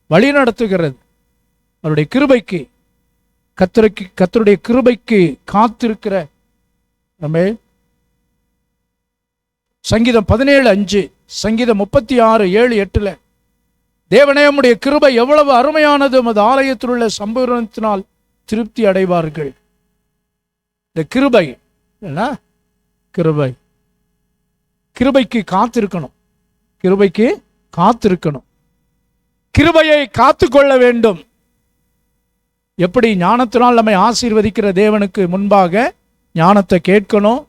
வழி நடத்துகிறது. அவருடைய கிருபைக்கு, கர்த்தருடைய கிருபைக்கு காத்திருக்கிற நம்ம சங்கீதம் 17:5, சங்கீதம் 36:7-8, தேவனே உம்முடைய கிருபை எவ்வளவு அருமையானது, உமது ஆலயத்தில் உள்ள சம்பூரணத்தினால் திருப்தி அடைவார்கள். இந்த கிருபை என்ன? கிருபை, கிருபைக்கு காத்திருக்கணும், கிருபைக்கு காத்திருக்கணும், கிருபையை காத்து கொள்ள வேண்டும். எப்படி? ஞானத்தினால் நம்மை ஆசீர்வதிக்கிற தேவனுக்கு முன்பாக ஞானத்தை கேட்கணும்.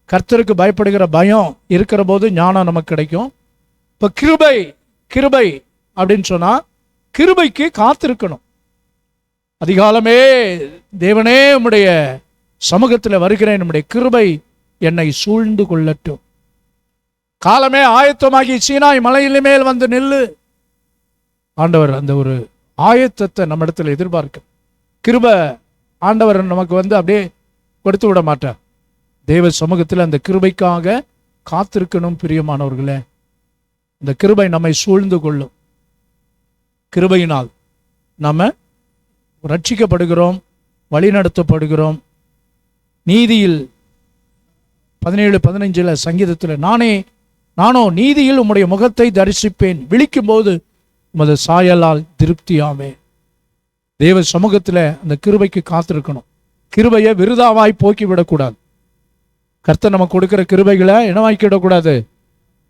கர்த்தருக்கு பயப்படுகிற பயம் இருக்கிற போது ஞானம் நமக்கு கிடைக்கும். இப்போ கிருபை, கிருபை அப்படின்னு சொன்னா கிருபைக்கு காத்திருக்கணும். அதிகாலமே தேவனே உம்முடைய சமூகத்தில் வருகிறேன், நம்முடைய கிருபை என்னை சூழ்ந்து கொள்ளட்டும். காலமே ஆயத்தமாகி சீனாய் மலையில மேல் வந்து நில்லு. ஆண்டவர் அந்த ஒரு ஆயத்தத்தை நம்ம இடத்துல எதிர்பார்க்க. கிருபை ஆண்டவர் நமக்கு வந்து அப்படியே கொடுத்து விட மாட்டார். தேவ சமூகத்தில் அந்த கிருபைக்காக காத்திருக்கணும். பிரியமானவர்களே, இந்த கிருபை நம்மை சூழ்ந்து கொள்ளும். கிருபையினால் நம்ம ரட்சிக்கப்படுகிறோம், வழிநடத்தப்படுகிறோம். நீதியில் 17:15 சங்கீதத்தில், நானோ நீதியில் உம்முடைய முகத்தை தரிசிப்பேன், விழிக்கும் போது உமது சாயலால் திருப்தியாமே. தேவ சமூகத்தில் அந்த கிருபைக்கு காத்திருக்கணும். கிருபையை விருதாவாய் போக்கிவிடக்கூடாது. கர்த்தர் நமக்கு கொடுக்கிற கிருபைகளை என்னவாக்கிவிடக்கூடாது?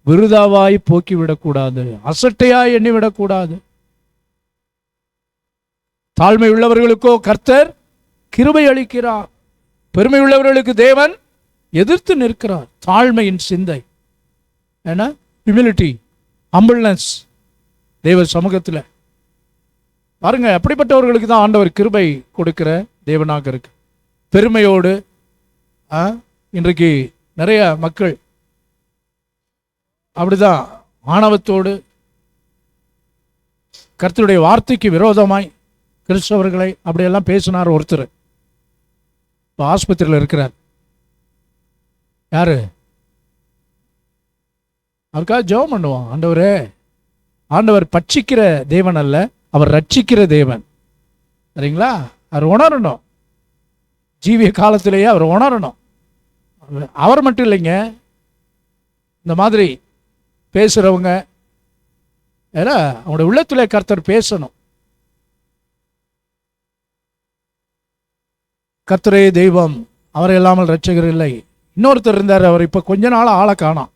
விருதாவாய் போக்கிவிடக்கூடாது, அசட்டையாய் எண்ணிவிடக்கூடாது. தாழ்மை உள்ளவர்களுக்கோ கர்த்தர் கிருபை அளிக்கிறார், பெருமை உள்ளவர்களுக்கு தேவன் எதிர்த்து நிற்கிறார். தாழ்மையின் சிந்தை என்ன? Humility, humbleness. தேவ சமூகத்தில் பாருங்க, அப்படிப்பட்டவர்களுக்கு தான் ஆண்டவர் கிருபை கொடுக்கிற தேவனாக இருக்கு. பெருமையோடு இன்றைக்கு நிறைய மக்கள் அப்படிதான் ஆணவத்தோடு கர்த்தருடைய வார்த்தைக்கு விரோதமாய் கிறிஸ்தவர்களை அப்படியெல்லாம் பேசினார் ஒருத்தர். இப்போ ஆஸ்பத்திரியில் இருக்கிறார். யாரு? அவருக்காக ஜெபம் பண்ணுவான். ஆண்டவரே, ஆண்டவர் பட்சிக்கிற தேவன் அல்ல, அவர் ரட்சிக்கிற தேவன். சரிங்களா? அவர் உணரணும், ஜீவிய காலத்திலேயே அவர் உணரணும். அவர் மட்டும் இல்லைங்க, இந்த மாதிரி பேசுகிறவங்க ஏன்னா அவங்களுடைய உள்ளத்திலே கர்த்தர் பேசணும். கர்த்தரே தெய்வம், அவரை இல்லாமல் ரட்சகர் இல்லை. இன்னொருத்தர் இருந்தார், அவர் இப்போ கொஞ்ச நாள் ஆளை காணோம்.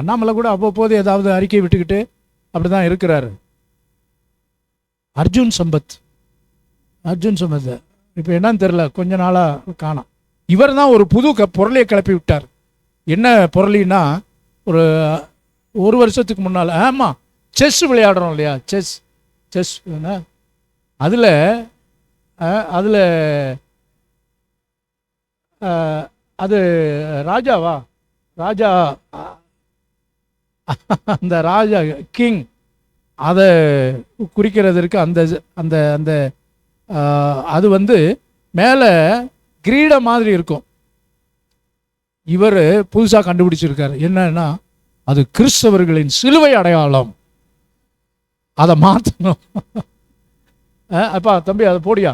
அண்ணாமலை கூட அவ்வப்போது ஏதாவது அறிக்கை விட்டுக்கிட்டு அப்படி தான் இருக்கிறாரு. அர்ஜுன் சம்பத் இப்போ என்னன்னு தெரியல, கொஞ்ச நாளாக காணோம். இவர் தான் ஒரு புது பொருளையை கிளப்பி விட்டார். என்ன பொருளின்னா, ஒரு வருஷத்துக்கு முன்னால், ஆமாம், செஸ் விளையாடுறோம் இல்லையா, செஸ் அதில் அது ராஜா அந்த ராஜா கிங் அதை குறிக்கிறதற்கு அந்த அந்த அந்த அது வந்து மேலே கிரீடம் மாதிரி இருக்கும். இவர் புதுசாக கண்டுபிடிச்சிருக்காரு. என்னன்னா, அது கிறிஸ்தவர்களின் சிலுவை அடையாளம், அதை மாற்றணும். அப்பா தம்பி அதை போடியா.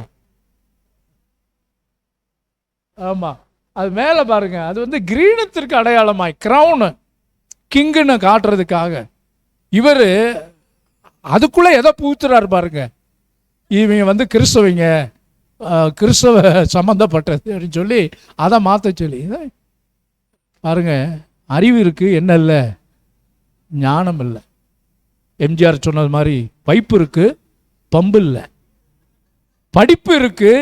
ஆமாம், அது மேலே பாருங்க, அது வந்து கிரீடத்திற்கு அடையாளமாய் கிரவுனு கிங்குன்னு காட்டுறதுக்காக இவர் அதுக்குள்ளே எதை பூத்துறாரு பாருங்க. இவங்க வந்து கிறிஸ்தவ சம்மந்தப்பட்டது அப்படின்னு சொல்லி அதை மாற்ற சொல்லி பாருங்க. அறிவு இருக்கு, என்ன இல்லை? ஞானம் இல்லை. எம்ஜிஆர் சொன்னது மாதிரி பைப்பு இருக்கு, பம்பு இல்லை. படிப்பு இருக்கு,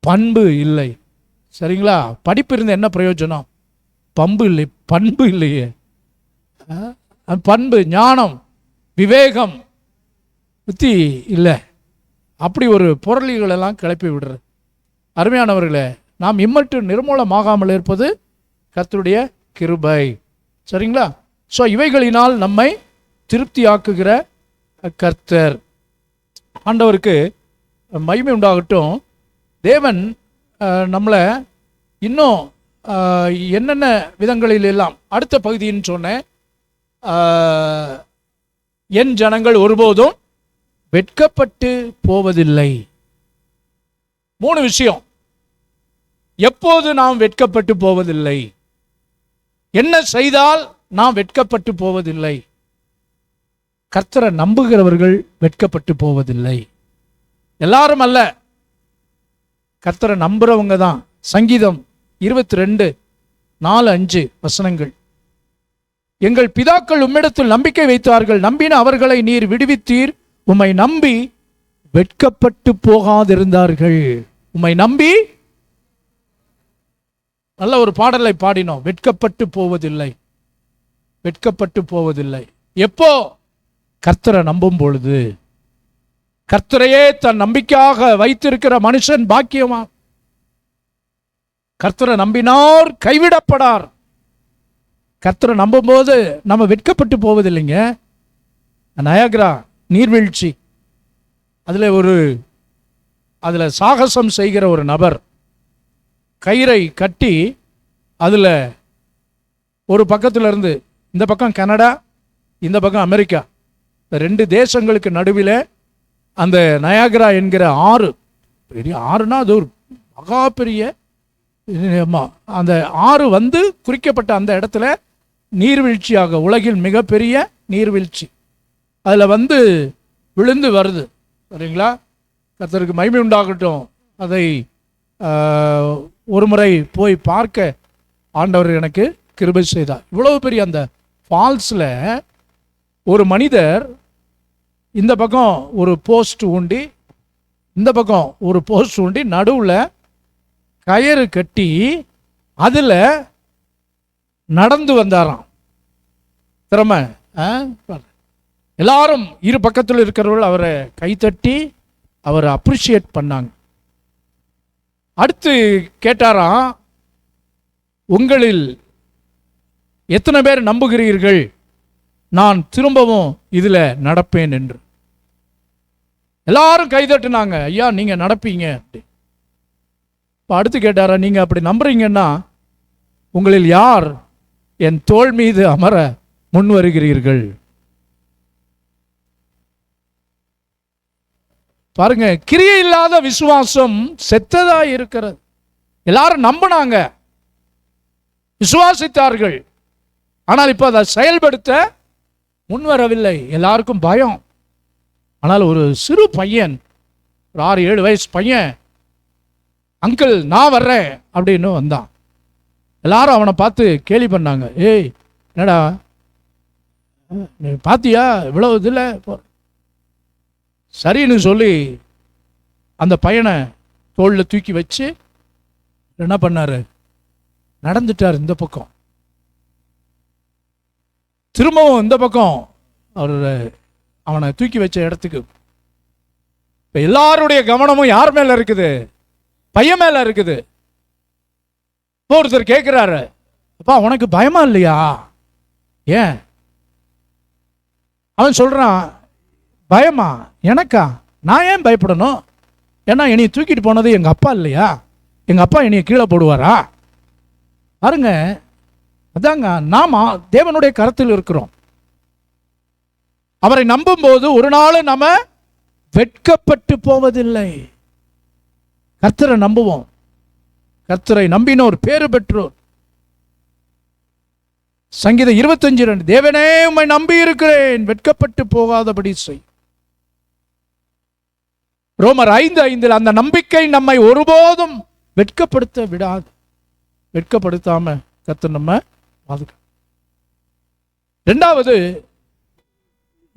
பண்பு இல்லை. சரிங்களா? படிப்பு இருந்த என்ன பிரயோஜனம்? பம்பு இல்லை, பண்பு இல்லையே. பண்பு, ஞானம், விவேகம், புத்தி இல்லை. அப்படி ஒரு பொருளிகளெல்லாம் கிளப்பி விடுறது. அருமையானவர்களே, நாம் இம்மட்டும் நிர்மூலமாகாமல் இருப்பது கர்த்தருடைய கிருபை. சரிங்களா? ஸோ இவைகளினால் நம்மை திருப்தியாக்குகிற கர்த்தர். ஆண்டவருக்கு மகிமை உண்டாகட்டும். தேவன் நம்மளை இன்னும் என்னென்ன விதங்களில் எல்லாம், அடுத்த பகுதின்னு சொன்னேன், என் ஜனங்கள் ஒருபோதும் வெட்கப்பட்டு போவதில்லை. 3 விஷயம் எப்போது நாம் வெட்கப்பட்டு போவதில்லை. என்ன செய்தால் நாம் வெட்கப்பட்டு போவதில்லை? கர்த்தரை நம்புகிறவர்கள் வெட்கப்பட்டு போவதில்லை. எல்லாரும் அல்ல, கர்த்தரை நம்புறவங்க தான். சங்கீதம் 22:4-5 வசனங்கள். எங்கள் பிதாக்கள் உம்மிடத்தில் நம்பிக்கை வைத்தார்கள், நம்பின அவர்களை நீர் விடுவித்தீர், உம்மை நம்பி வெட்கப்பட்டு போகாதிருந்தார்கள். உம்மை நம்பி நல்ல ஒரு பாடலை பாடினோம், வெட்கப்பட்டு போவதில்லை, வெட்கப்பட்டு போவதில்லை. எப்போ? கர்த்தரை நம்பும் பொழுது. கர்த்தரையே தன் நம்பிக்கையாக வைத்திருக்கிற மனுஷன் பாக்கியமா. கர்த்தரை நம்பினார் கைவிடப்படார். கர்த்தரை நம்பும் போது நம்ம வெட்கப்பட்டு போவதில்லைங்க. நயாகரா நீர்வீழ்ச்சி, அதில் சாகசம் செய்கிற ஒரு நபர் கயிறை கட்டி அதில் ஒரு பக்கத்தில் இருந்து, இந்த பக்கம் கனடா, இந்த பக்கம் அமெரிக்கா, இந்த 2 தேசங்களுக்கு நடுவில் அந்த நயாகரா என்கிற ஆறு, பெரிய ஆறுனா அது ஒரு மகா பெரிய, அந்த ஆறு வந்து குறிக்கப்பட்ட அந்த இடத்துல நீர்வீழ்ச்சியாக, உலகில் மிகப்பெரிய நீர்வீழ்ச்சி அதில் வந்து விழுந்து வருது. சரிங்களா? கர்த்தருக்கு மகிமை உண்டாகட்டும். அதை ஒரு முறை போய் பார்க்க ஆண்டவர் எனக்கு கிருபை செய்தார். இவ்வளவு பெரிய அந்த ஃபால்ஸில் ஒரு மனிதர் இந்த பக்கம் ஒரு போஸ்ட் ஊண்டி, இந்த பக்கம் ஒரு போஸ்ட் ஊண்டி, நடுவில் கயிறு கட்டி அதில் நடந்து வந்தாராம். திறமை. எல்லாரும் இரு பக்கத்தில் இருக்கிறவர்கள் அவரை கைத்தட்டி அவரை அப்ரிஷியேட் பண்ணாங்க. அடுத்து கேட்டாராம், உங்களில் எத்தனை பேர் நம்புகிறீர்கள் நான் திரும்பவும் இதில் நடப்பேன் என்று? எல்லாரும் கைதட்டுனாங்க, ஐயா நீங்க நடப்பீங்க. இப்போ அடுத்து கேட்டாரா, நீங்க அப்படி நம்புறீங்கன்னா உங்களில் யார் என் தோள் மீது அமர முன் வருகிறீர்கள்? பாருங்க, கிரியை இல்லாத விசுவாசம் செத்ததா இருக்கிறது. எல்லாரும் நம்பினாங்க, விசுவாசித்தார்கள், ஆனால் இப்போ அதை செயல்படுத்த முன்வரவில்லை. எல்லாருக்கும் பயம். ஆனால் ஒரு சிறு பையன், ஒரு 6-7 வயசு பையன், அங்கிள் நான் வர்றேன் அப்படின்னு வந்தான். எல்லாரும் அவனை பார்த்து கேலி பண்ணாங்க, ஏய் என்னடா நீ பார்த்தியா இவ்வளவு இதில்? சரின்னு சொல்லி அந்த பையனை தோளில் தூக்கி வச்சு என்ன பண்ணாரு, நடந்துட்டார் இந்த பக்கம். திரும்பவும் இந்த பக்கம் அவனை தூக்கி வச்ச இடத்துக்கு. இப்போ எல்லாருடைய கவனமும் யார் மேல இருக்குது? பையன் மேல இருக்குது. ஒருத்தர் கேட்கிறாரு, அப்பா உனக்கு பயமா இல்லையா? ஏன்? அவன் சொல்றான், பயமா எனக்கா? நான் ஏன் பயப்படணும்? ஏன்னா என்னைய தூக்கிட்டு போனது எங்க அப்பா இல்லையா? எங்க அப்பா என்னைய கீழே போடுவாரா? பாருங்க, அதாங்க நாம தேவனுடைய கரத்தில் இருக்கிறோம். அவரை நம்பும் போது ஒரு நாள் நம்ம வெட்கப்பட்டு போவதில்லை. கர்த்தரை நம்புவோம். கர்த்தரை நம்பினோர் பேறு பெற்றோர். சங்கீதம் 25:2, தேவனே உம்மை நம்பி இருக்கிறேன், வெட்கப்பட்டு போகாதபடி செய். ரோமர் 5:5, அந்த நம்பிக்கை நம்மை ஒருபோதும் வெட்கப்படுத்த விடாது. வெட்கப்படுத்தாம கர்த்தர் நம்ம பாதுகாக்க. இரண்டாவது,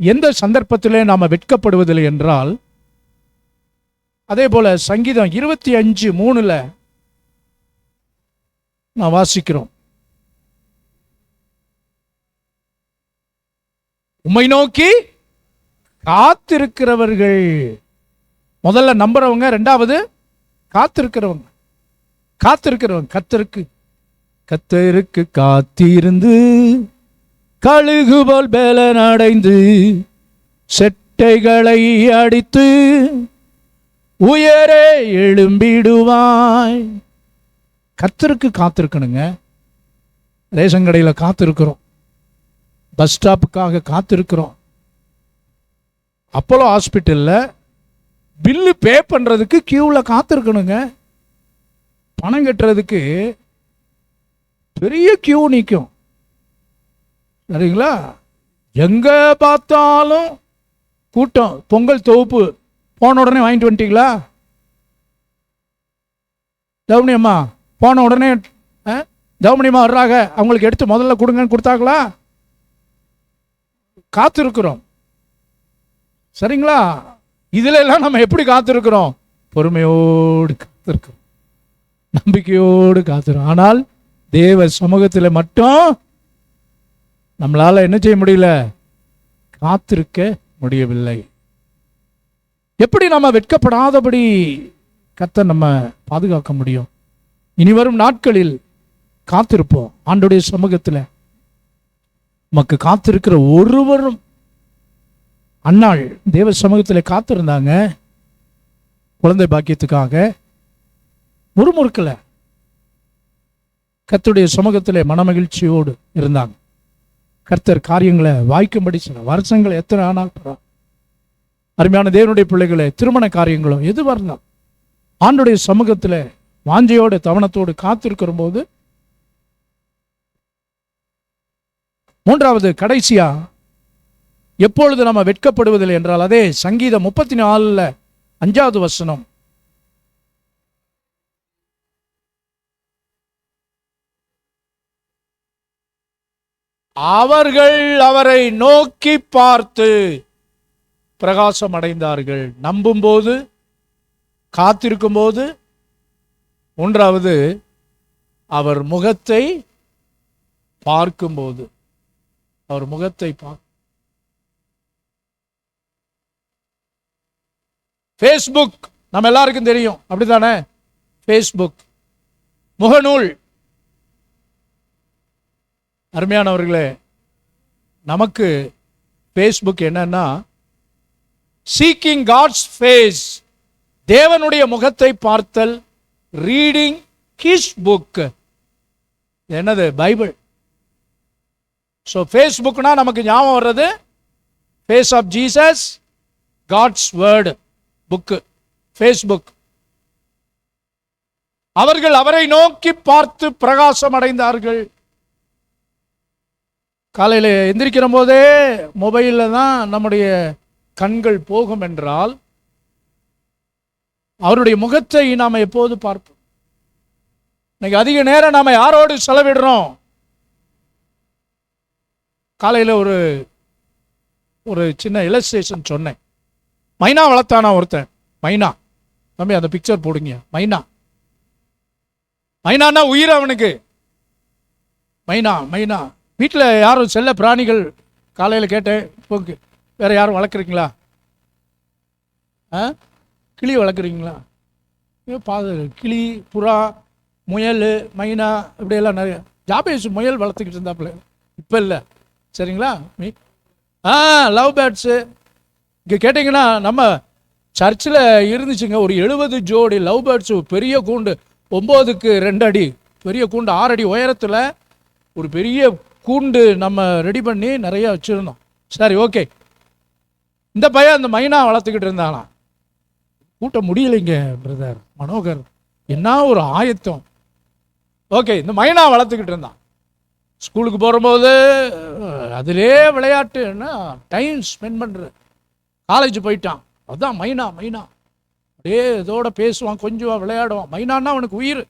எந்த சந்தர்ப்பத்திலே நாம வெட்கப்படுவதில்லை என்றால், அதே போல சங்கீதம் 25:3 நான் வாசிக்கிறோம், உம்மை நோக்கி காத்திருக்கிறவர்கள். முதல்ல நம்புறவங்க, ரெண்டாவது காத்திருக்கிறவங்க. கர்த்தருக்கு காத்திருந்து கழுகு போல் பலன் அடைந்து செட்டைகளை அடித்து உயரே எழும்பிடுவாய். கர்த்தருக்கு காத்திருக்கணுங்க. ரேஷன் கடையில் காத்திருக்கிறோம், பஸ் ஸ்டாப்புக்காக காத்திருக்கிறோம், அப்போலோ ஹாஸ்பிட்டலில் பில்லு பே பண்ணுறதுக்கு கியூவில் காத்திருக்கணுங்க. பணம் கட்டுறதுக்கு பெரிய கியூ நிற்கும். சரிங்களா? எங்கே பார்த்தாலும் கூட்டம். பொங்கல் தொகுப்பு போன உடனே வாங்கிட்டு வந்துட்டீங்களா? தவுனியம்மா போன உடனே தவுனியம்மா வர்றாங்க, அவங்களுக்கு எடுத்து முதல்ல கொடுங்கன்னு கொடுத்தாங்களா? காத்திருக்கிறோம். சரிங்களா? இதுல எல்லாம் நம்ம எப்படி காத்திருக்கிறோம்? பொறுமையோடு காத்திருக்கிறோம், நம்பிக்கையோடு காத்திருக்கிறோம். ஆனால் தேவ சமூகத்தில் மட்டும் நம்மளால என்ன செய்ய முடியல? காத்திருக்க முடியவில்லை. எப்படி நம்ம வெட்கப்படாதபடி கர்த்தர் நம்ம பாதுகாக்க முடியும்? இனி வரும் நாட்களில் காத்திருப்போம் ஆண்டவருடைய சமூகத்தில். நமக்கு காத்திருக்கிற ஒருவரும் அன்னாள் தேவ சமூகத்தில் காத்திருந்தாங்க, குழந்தை பாக்கியத்துக்காக முறுமுறுக்கல, கர்த்தருடைய சமூகத்தில் மனமகிழ்ச்சியோடு இருந்தாங்க. கர்த்தர் காரியங்களை வாய்க்கும்படி சொன்ன வருஷங்கள் எத்தனை ஆனால் அருமையான தேவனுடைய பிள்ளைகளை, திருமண காரியங்களோ எது வரலாம் ஆண்டுடைய சமூகத்தில் வாஞ்சையோடு தவணத்தோடு காத்திருக்கிற போது, மூன்றாவது கடைசியா எப்பொழுது நம்ம வெட்கப்படுவதில்லை என்றால், அதே சங்கீதம் 34 5வது வசனம். அவர்கள் அவரை நோக்கி பார்த்து பிரகாசம் அடைந்தார்கள். நம்பும் போது, காத்திருக்கும் போது, மூன்றாவது அவர் முகத்தை பார்க்கும்போது. அவர் முகத்தை ஃபேஸ்புக் நம்ம எல்லாருக்கும் தெரியும், அப்படித்தானே? ஃபேஸ்புக் முகநூல். அருமையானவர்களே, நமக்கு ஃபேஸ்புக் என்னன்னா, சீக்கிங் காட்ஸ் ஃபேஸ், தேவனுடைய முகத்தை பார்த்தல், ரீடிங் ஹிஸ் புக். என்னது? பைபிள். ஸோ ஃபேஸ்புக்னா நமக்கு ஞாபகம் வர்றது face of Jesus, God's word, book, Facebook. அவர்கள் அவரை நோக்கி பார்த்து பிரகாசம் அடைந்தார்கள். காலையில் எந்திரிக்கிற போதே மொபைலில் தான் நம்முடைய கண்கள் போகும் என்றால், அவருடைய முகத்தை நாம் எப்போது பார்ப்போம்? இன்னைக்கு அதிக நேரம் நாம் யாரோடு செலவிடுறோம்? காலையில் ஒரு சின்ன இலஸ்ட்ரேஷன் சொன்னேன். மைனா வளர்த்தானா ஒருத்தன். மைனா, தம்பி அந்த பிக்சர் போடுங்க. மைனான்னா உயிர் அவனுக்கு. மைனா வீட்டில் யாரும் செல்ல பிராணிகள், காலையில் கேட்டேன், போக்கு வேற யாரும் வளர்க்குறீங்களா? கிளி வளர்க்குறீங்களா? கிளி, புறா, முயல், மைனா இப்படியெல்லாம் நிறைய. ஜாபேஸ் முயல் வளர்த்துக்கிட்டு இருந்தாப்புல, இப்போ இல்லை. சரிங்களா? லவ் பேர்ட்ஸு இங்கே கேட்டிங்கன்னா, நம்ம சர்ச்சில் இருந்துச்சுங்க ஒரு 70 ஜோடி லவ் பேர்ட்ஸு. பெரிய கூண்டு, 9க்கு 2 அடி பெரிய கூண்டு, 6 அடி உயரத்தில் ஒரு பெரிய கூண்டு நம்ம ரெடி பண்ணி நிறைய வச்சுருந்தோம். சரி, ஓகே. இந்த பையன் அந்த மைனா வளர்த்துக்கிட்டு இருந்தானா, கூட்ட முடியலைங்க பிரதர் மனோகர், என்ன ஒரு ஆயத்தம். ஓகே, இந்த மைனா வளர்த்துக்கிட்டு இருந்தான். ஸ்கூலுக்கு போகும்போது அதிலே விளையாட்டுன்னா டைம் ஸ்பெண்ட் பண்ணுற. காலேஜ் போயிட்டான், அதுதான் மைனா. அப்படியே இதோட பேசுவான், கொஞ்சம் விளையாடுவான். மைனான்னா அவனுக்கு உயிர்.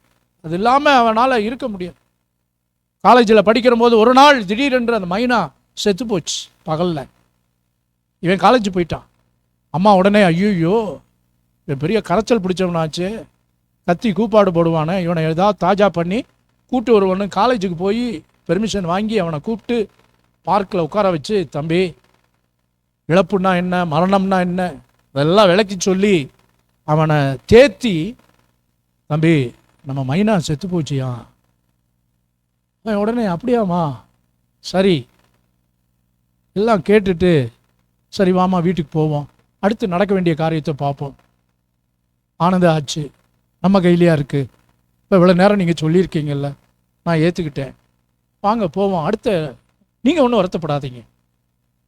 அது இல்லாமல் அவனால் இருக்க முடியாது. காலேஜில் படிக்கிற போது ஒரு நாள் திடீரென்று அந்த மைனா செத்து போச்சு பகலில். இவன் காலேஜ் போயிட்டான். அம்மா உடனே, ஐயோ இவன் பெரிய கரைச்சல் பிடிச்சவனாச்சு, கத்தி கூப்பாடு போடுவானே, இவனை ஏதாவது தாஜா பண்ணி கூப்பிட்டு வருவான்னு காலேஜுக்கு போய் பெர்மிஷன் வாங்கி அவனை கூப்பிட்டு பார்க்கில் உட்கார வச்சு, தம்பி இழப்புன்னா என்ன, மரணம்னா என்ன, இதெல்லாம் விளக்கி சொல்லி அவனை தேத்தி, தம்பி நம்ம மைனா செத்து போச்சியா. உடனே அப்படியாம்மா, சரி எல்லாம் கேட்டுட்டு, சரி வாமா வீட்டுக்கு போவோம், அடுத்து நடக்க வேண்டிய காரியத்தை பார்ப்போம். ஆனந்தம் ஆச்சு, நம்ம கையிலையா இருக்குது. இப்போ இவ்வளோ நேரம் நீங்கள் சொல்லியிருக்கீங்கல்ல, நான் ஏற்றுக்கிட்டேன், வாங்க போவோம், அடுத்த நீங்கள் ஒன்றும் வருத்தப்படாதீங்க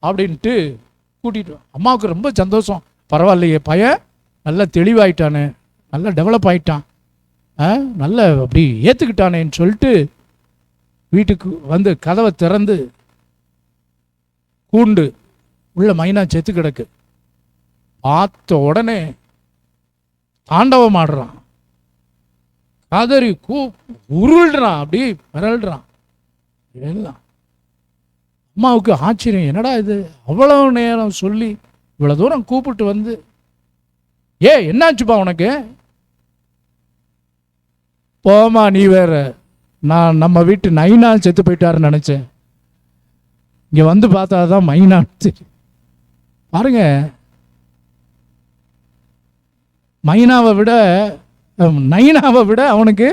அப்படின்ட்டு கூட்டிகிட்டு. அம்மாவுக்கு ரொம்ப சந்தோஷம். பரவாயில்லையே, பையன் நல்லா தெளிவாயிட்டானு, நல்லா டெவலப் ஆகிட்டான், நல்ல அப்படி ஏற்றுக்கிட்டானேன்னு சொல்லிட்டு வீட்டுக்கு வந்து கதவை திறந்து கூண்டு உள்ள மைனா செத்து கிடக்கு. பார்த்த உடனே தாண்டவம் ஆடுறான், கதறி உருள்றான், அப்படி மிரள்றான். எல்லாம் அம்மாவுக்கு ஆச்சரியம், என்னடா இது அவ்வளவு நேரம் சொல்லி இவ்வளோ தூரம் கூப்பிட்டு வந்து, என்னாச்சுப்பா உனக்கு? போமா நீ வேற, நான் நம்ம வீட்டு நைனா செத்து போயிட்டாருன்னு நினச்சேன், இங்கே வந்து பார்த்தா தான் மைனா பாருங்க. மைனாவை விட நைனாவை விட அவனுக்கு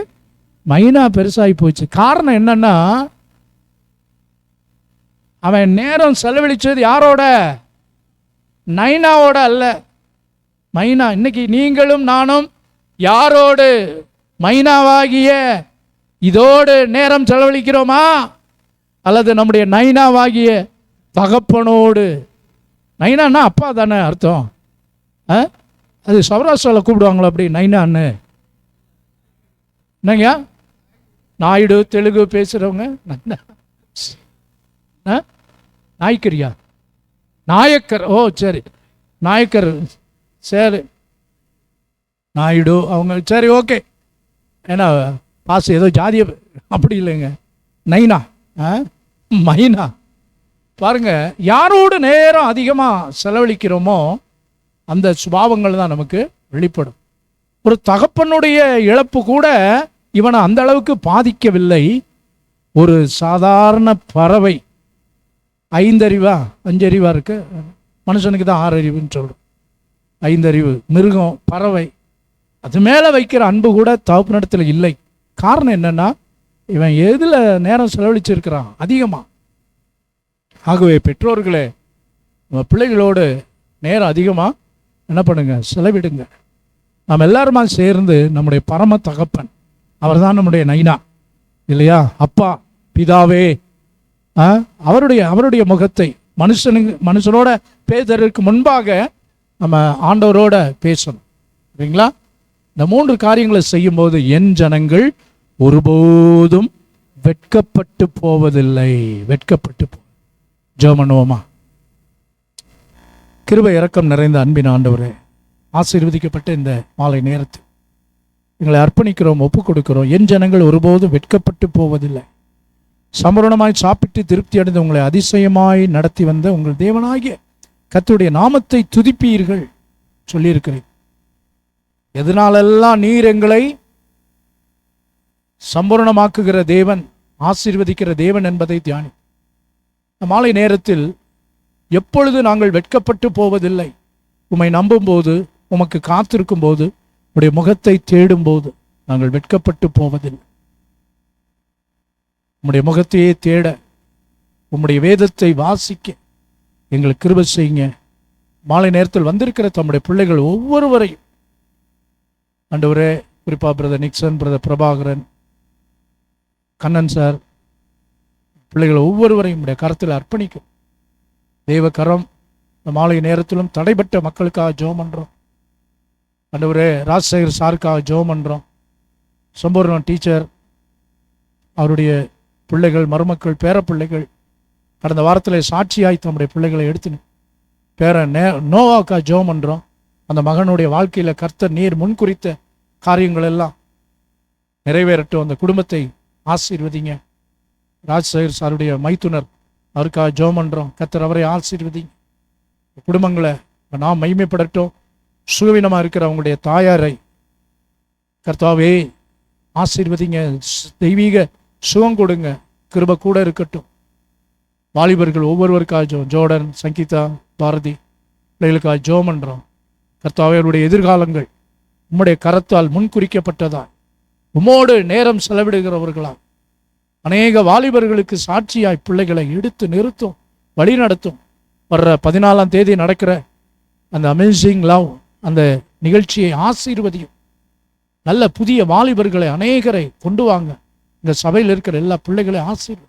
மைனா பெருசாகி போச்சு. காரணம் என்னன்னா, அவன் நேரம் செலவழிச்சது யாரோட? நைனாவோட அல்ல. மைனா. இன்னைக்கு நீங்களும் நானும் யாரோடு? மைனாவாகிய இதோடு நேரம் செலவழிக்கிறோமா, அல்லது நம்முடைய நைனாவாகிய தகப்பனோடு? நைனான்னா அப்பா தானே அர்த்தம். அது சௌராஷ்டிராவில் கூப்பிடுவாங்களோ அப்படி நைனான்னு? என்னங்க நாயுடு தெலுங்கு பேசுகிறவங்க நாய்க்கரியா? நாயக்கர். ஓ சரி, நாயக்கர். சரி, நாயுடு அவங்க. சரி, ஓகே. ஏன்னா பாசு ஏதோ ஜாதிய அப்படி இல்லைங்க. நைனா, மைனா. பாருங்க, யாரோடு நேரம் அதிகமாக செலவழிக்கிறோமோ அந்த சுபாவங்கள் தான் நமக்கு வெளிப்படும். ஒரு தகப்பனுடைய இழப்பு கூட இவனை அந்த அளவுக்கு பாதிக்கவில்லை. ஒரு சாதாரண பறவை, 5 அறிவா 5 அறிவா இருக்கு, மனுஷனுக்கு தான் 6 அறிவுன்னு சொல்றோம். 5 அறிவு மிருகம், பறவை, அது மேலே வைக்கிற அன்பு கூட தகப்பனிடத்தில் இல்லை. காரணம் என்னன்னா, இவன் எதில் நேரம் செலவழிச்சிருக்கிறான் அதிகமாக. ஆகவே பெற்றோர்களே, நம்ம பிள்ளைகளோடு நேரம் அதிகமாக என்ன பண்ணுங்க, செலவிடுங்க. நாம் எல்லாருமா சேர்ந்து நம்முடைய பரம தகப்பன், அவர் தான் நம்முடைய நைனா இல்லையா? அப்பா, பிதாவே, அவருடைய முகத்தை மனுஷனோட பேசுறதுக்கு முன்பாக நம்ம ஆண்டவரோட பேசணும் இல்லைங்களா? இந்த 3 காரியங்களை செய்யும்போது என் ஜனங்கள் ஒருபோதும் வெட்கப்பட்டு போவதில்லை. வெட்கப்பட்டு ஜெபம் பண்ணுவோமா? கிருபை இரக்கம் நிறைந்த அன்பின் ஆண்டவரே, ஆசீர்வதிக்கப்பட்ட இந்த மாலை நேரத்தில் எங்களை அர்ப்பணிக்கிறோம், ஒப்புக் கொடுக்கிறோம். என் ஜனங்கள் ஒருபோதும் வெட்கப்பட்டு போவதில்லை. சம்பூரணமாய் சாப்பிட்டு திருப்தி அடைந்து உங்களை அதிசயமாய் நடத்தி வந்த உங்கள் தேவனாகிய கர்த்தருடைய நாமத்தை துதிப்பீர்கள் சொல்லியிருக்கிறேன். எதனாலெல்லாம் நீர் எங்களை சம்பூரணமாக்குகிற தேவன், ஆசீர்வதிக்கிற தேவன் என்பதை தியானி. மாலை நேரத்தில் எப்பொழுது நாங்கள் வெட்கப்பட்டு போவதில்லை, உம்மை நம்பும் போது, உமக்கு காத்திருக்கும் போது, உடைய முகத்தை தேடும் போது நாங்கள் வெட்கப்பட்டு போவதில்லை. உம்முடைய முகத்தையே தேட, உம்முடைய வேதத்தை வாசிக்க எங்களுக்கு கிருபை செய்யுங்க. மாலை நேரத்தில் வந்திருக்கிற தம்முடைய பிள்ளைகள் ஒவ்வொருவரையும் ஆண்டவரே, குறிப்பா brother Nixon, brother Prabhakaran, Kannan sir, பிள்ளைகள் ஒவ்வொருவரையும் உடைய கரத்தில் அர்ப்பணிக்கும். தெய்வ கரம் இந்த மாலை நேரத்திலும் தடைப்பட்ட மக்களுக்காக ஜெபம் பண்ணுறோம். ஆண்டவரே, ராஜசேகர் சாருக்காக ஜெபம் பண்ணுறோம். சம்பூர்ணம் டீச்சர், அவருடைய பிள்ளைகள், மருமக்கள், பேரப்பிள்ளைகள் கடந்த வாரத்தில் சாட்சியாய் தம்முடைய பிள்ளைகளை எடுத்துன்னு நோவாவுக்காக ஜெபம் பண்ணுறோம். அந்த மகனுடைய வாழ்க்கையில் கர்த்தர் நீர் முன்குறித்த காரியங்கள் எல்லாம் நிறைவேறட்டும். அந்த குடும்பத்தை ஆசீர்வதிங்க. ராஜசேகர் சாருடைய மைத்துனர், அவருக்காக ஜெபம் பண்ணுறோம். கர்த்தர் அவரை ஆசீர்வதிங்க. குடும்பங்களை நாம் மகிமைப்படட்டும். சுகவீனமாக இருக்கிற அவங்களுடைய தாயாரை கர்த்தாவே ஆசீர்வதிங்க. தெய்வீக சுகம் கொடுங்க. கிருபை கூட இருக்கட்டும். வாலிபர்கள் ஒவ்வொருவருக்காக ஜோர்டன், சங்கீதா, பாரதி பிள்ளைகளுக்காக ஜெபம் பண்ணுறோம். கர்த்தாவே, அவருடைய எதிர்காலங்கள் உம்முடைய கரத்தால் முன்குறிக்கப்பட்டதா, உம்மோடு நேரம் செலவிடுகிறவர்களா அநேக வாலிபர்களுக்கு சாட்சியாய் பிள்ளைகளை எடுத்து நிறுத்தும், வழி நடத்தும். வர்ற 14ஆம் தேதி நடக்கிற அந்த அமேசிங் லவ் அந்த நிகழ்ச்சியை ஆசீர்வதியும். நல்ல புதிய வாலிபர்களை அநேகரை கொண்டு வாங்க. இந்த சபையில் இருக்கிற எல்லா பிள்ளைகளையும் ஆசீர்வதி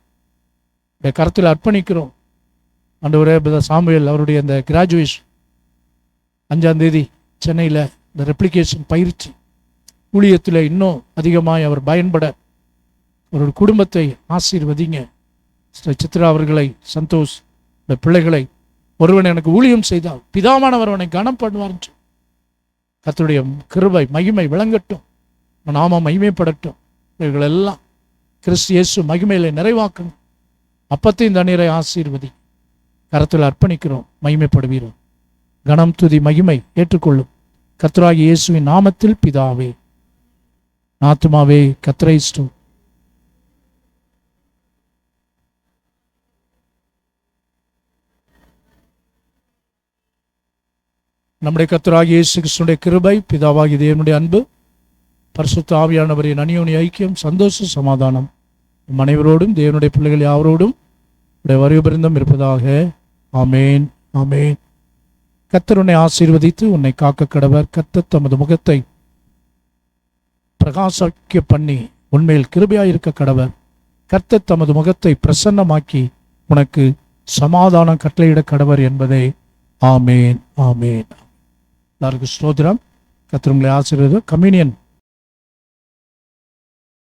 கரத்தில் அர்ப்பணிக்கிறோம். ஆண்டவரே, பிரதர் சாமுவேல் அவருடைய இந்த கிராஜுவேஷன் 5ஆம் தேதி சென்னையில் இந்த ரெப்ளிகேஷன் பயிற்சி ஊழியத்தில் இன்னும் அதிகமாய் அவர் பயன்பட அவருடைய குடும்பத்தை ஆசீர்வதிங்க. சித்ரா அவர்களை, சந்தோஷ், இந்த பிள்ளைகளை, ஒருவன் எனக்கு ஊழியம் செய்தால் பிதாவானவர் அவனை கனம் பண்ணுவார். கர்த்தருடைய கிருபை மகிமை விளங்கட்டும், நாம மகிமைப்படட்டும். இவர்கள் எல்லாம் கிறிஸ்து இயேசு மகிமையில நிறைவாக்கணும். அப்பத்தையும் தண்ணீரை ஆசீர்வதி கரத்தில் அர்ப்பணிக்கிறோம். மகிமைப்படுவீரோம். கனம் துதி மகிமை ஏற்றுக்கொள்ளும் கர்த்தராகிய இயேசுவின் நாமத்தில் பிதாவே. ஆத்துமாவே கர்த்தரை ஸ்தோத்திரி. நம்முடைய கர்த்தராகிய இயேசு கிறிஸ்துவினுடைய கிருபை, பிதாவாகிய தேவனுடைய அன்பு, பரிசுத்த ஆவியானவரின் அந்யோன்ய ஐக்கியம், சந்தோஷ சமாதானம் நம் அனைவரோடும் தேவனுடைய பிள்ளைகள் யாவரோடும் வருகை பிருந்தம் இருப்பதாக. ஆமேன், ஆமேன். கர்த்தர் உன்னை ஆசீர்வதித்து உன்னை காக்க கடவர். கர்த்தர் தமது முகத்தை பிரகாசிக்க பண்ணி உன்மேல் கிருபையாயிருக்க கடவர். கர்த்தர் தமது முகத்தை பிரசன்னமாக்கி உனக்கு சமாதானம் கட்டளையிட கடவர் என்பதே. ஆமேன், ஆமேன். எல்லாருக்கும் ஸ்தோத்திரம். கர்த்தர் உங்களை ஆசீர்வதிப்பார். கம்யூனியன்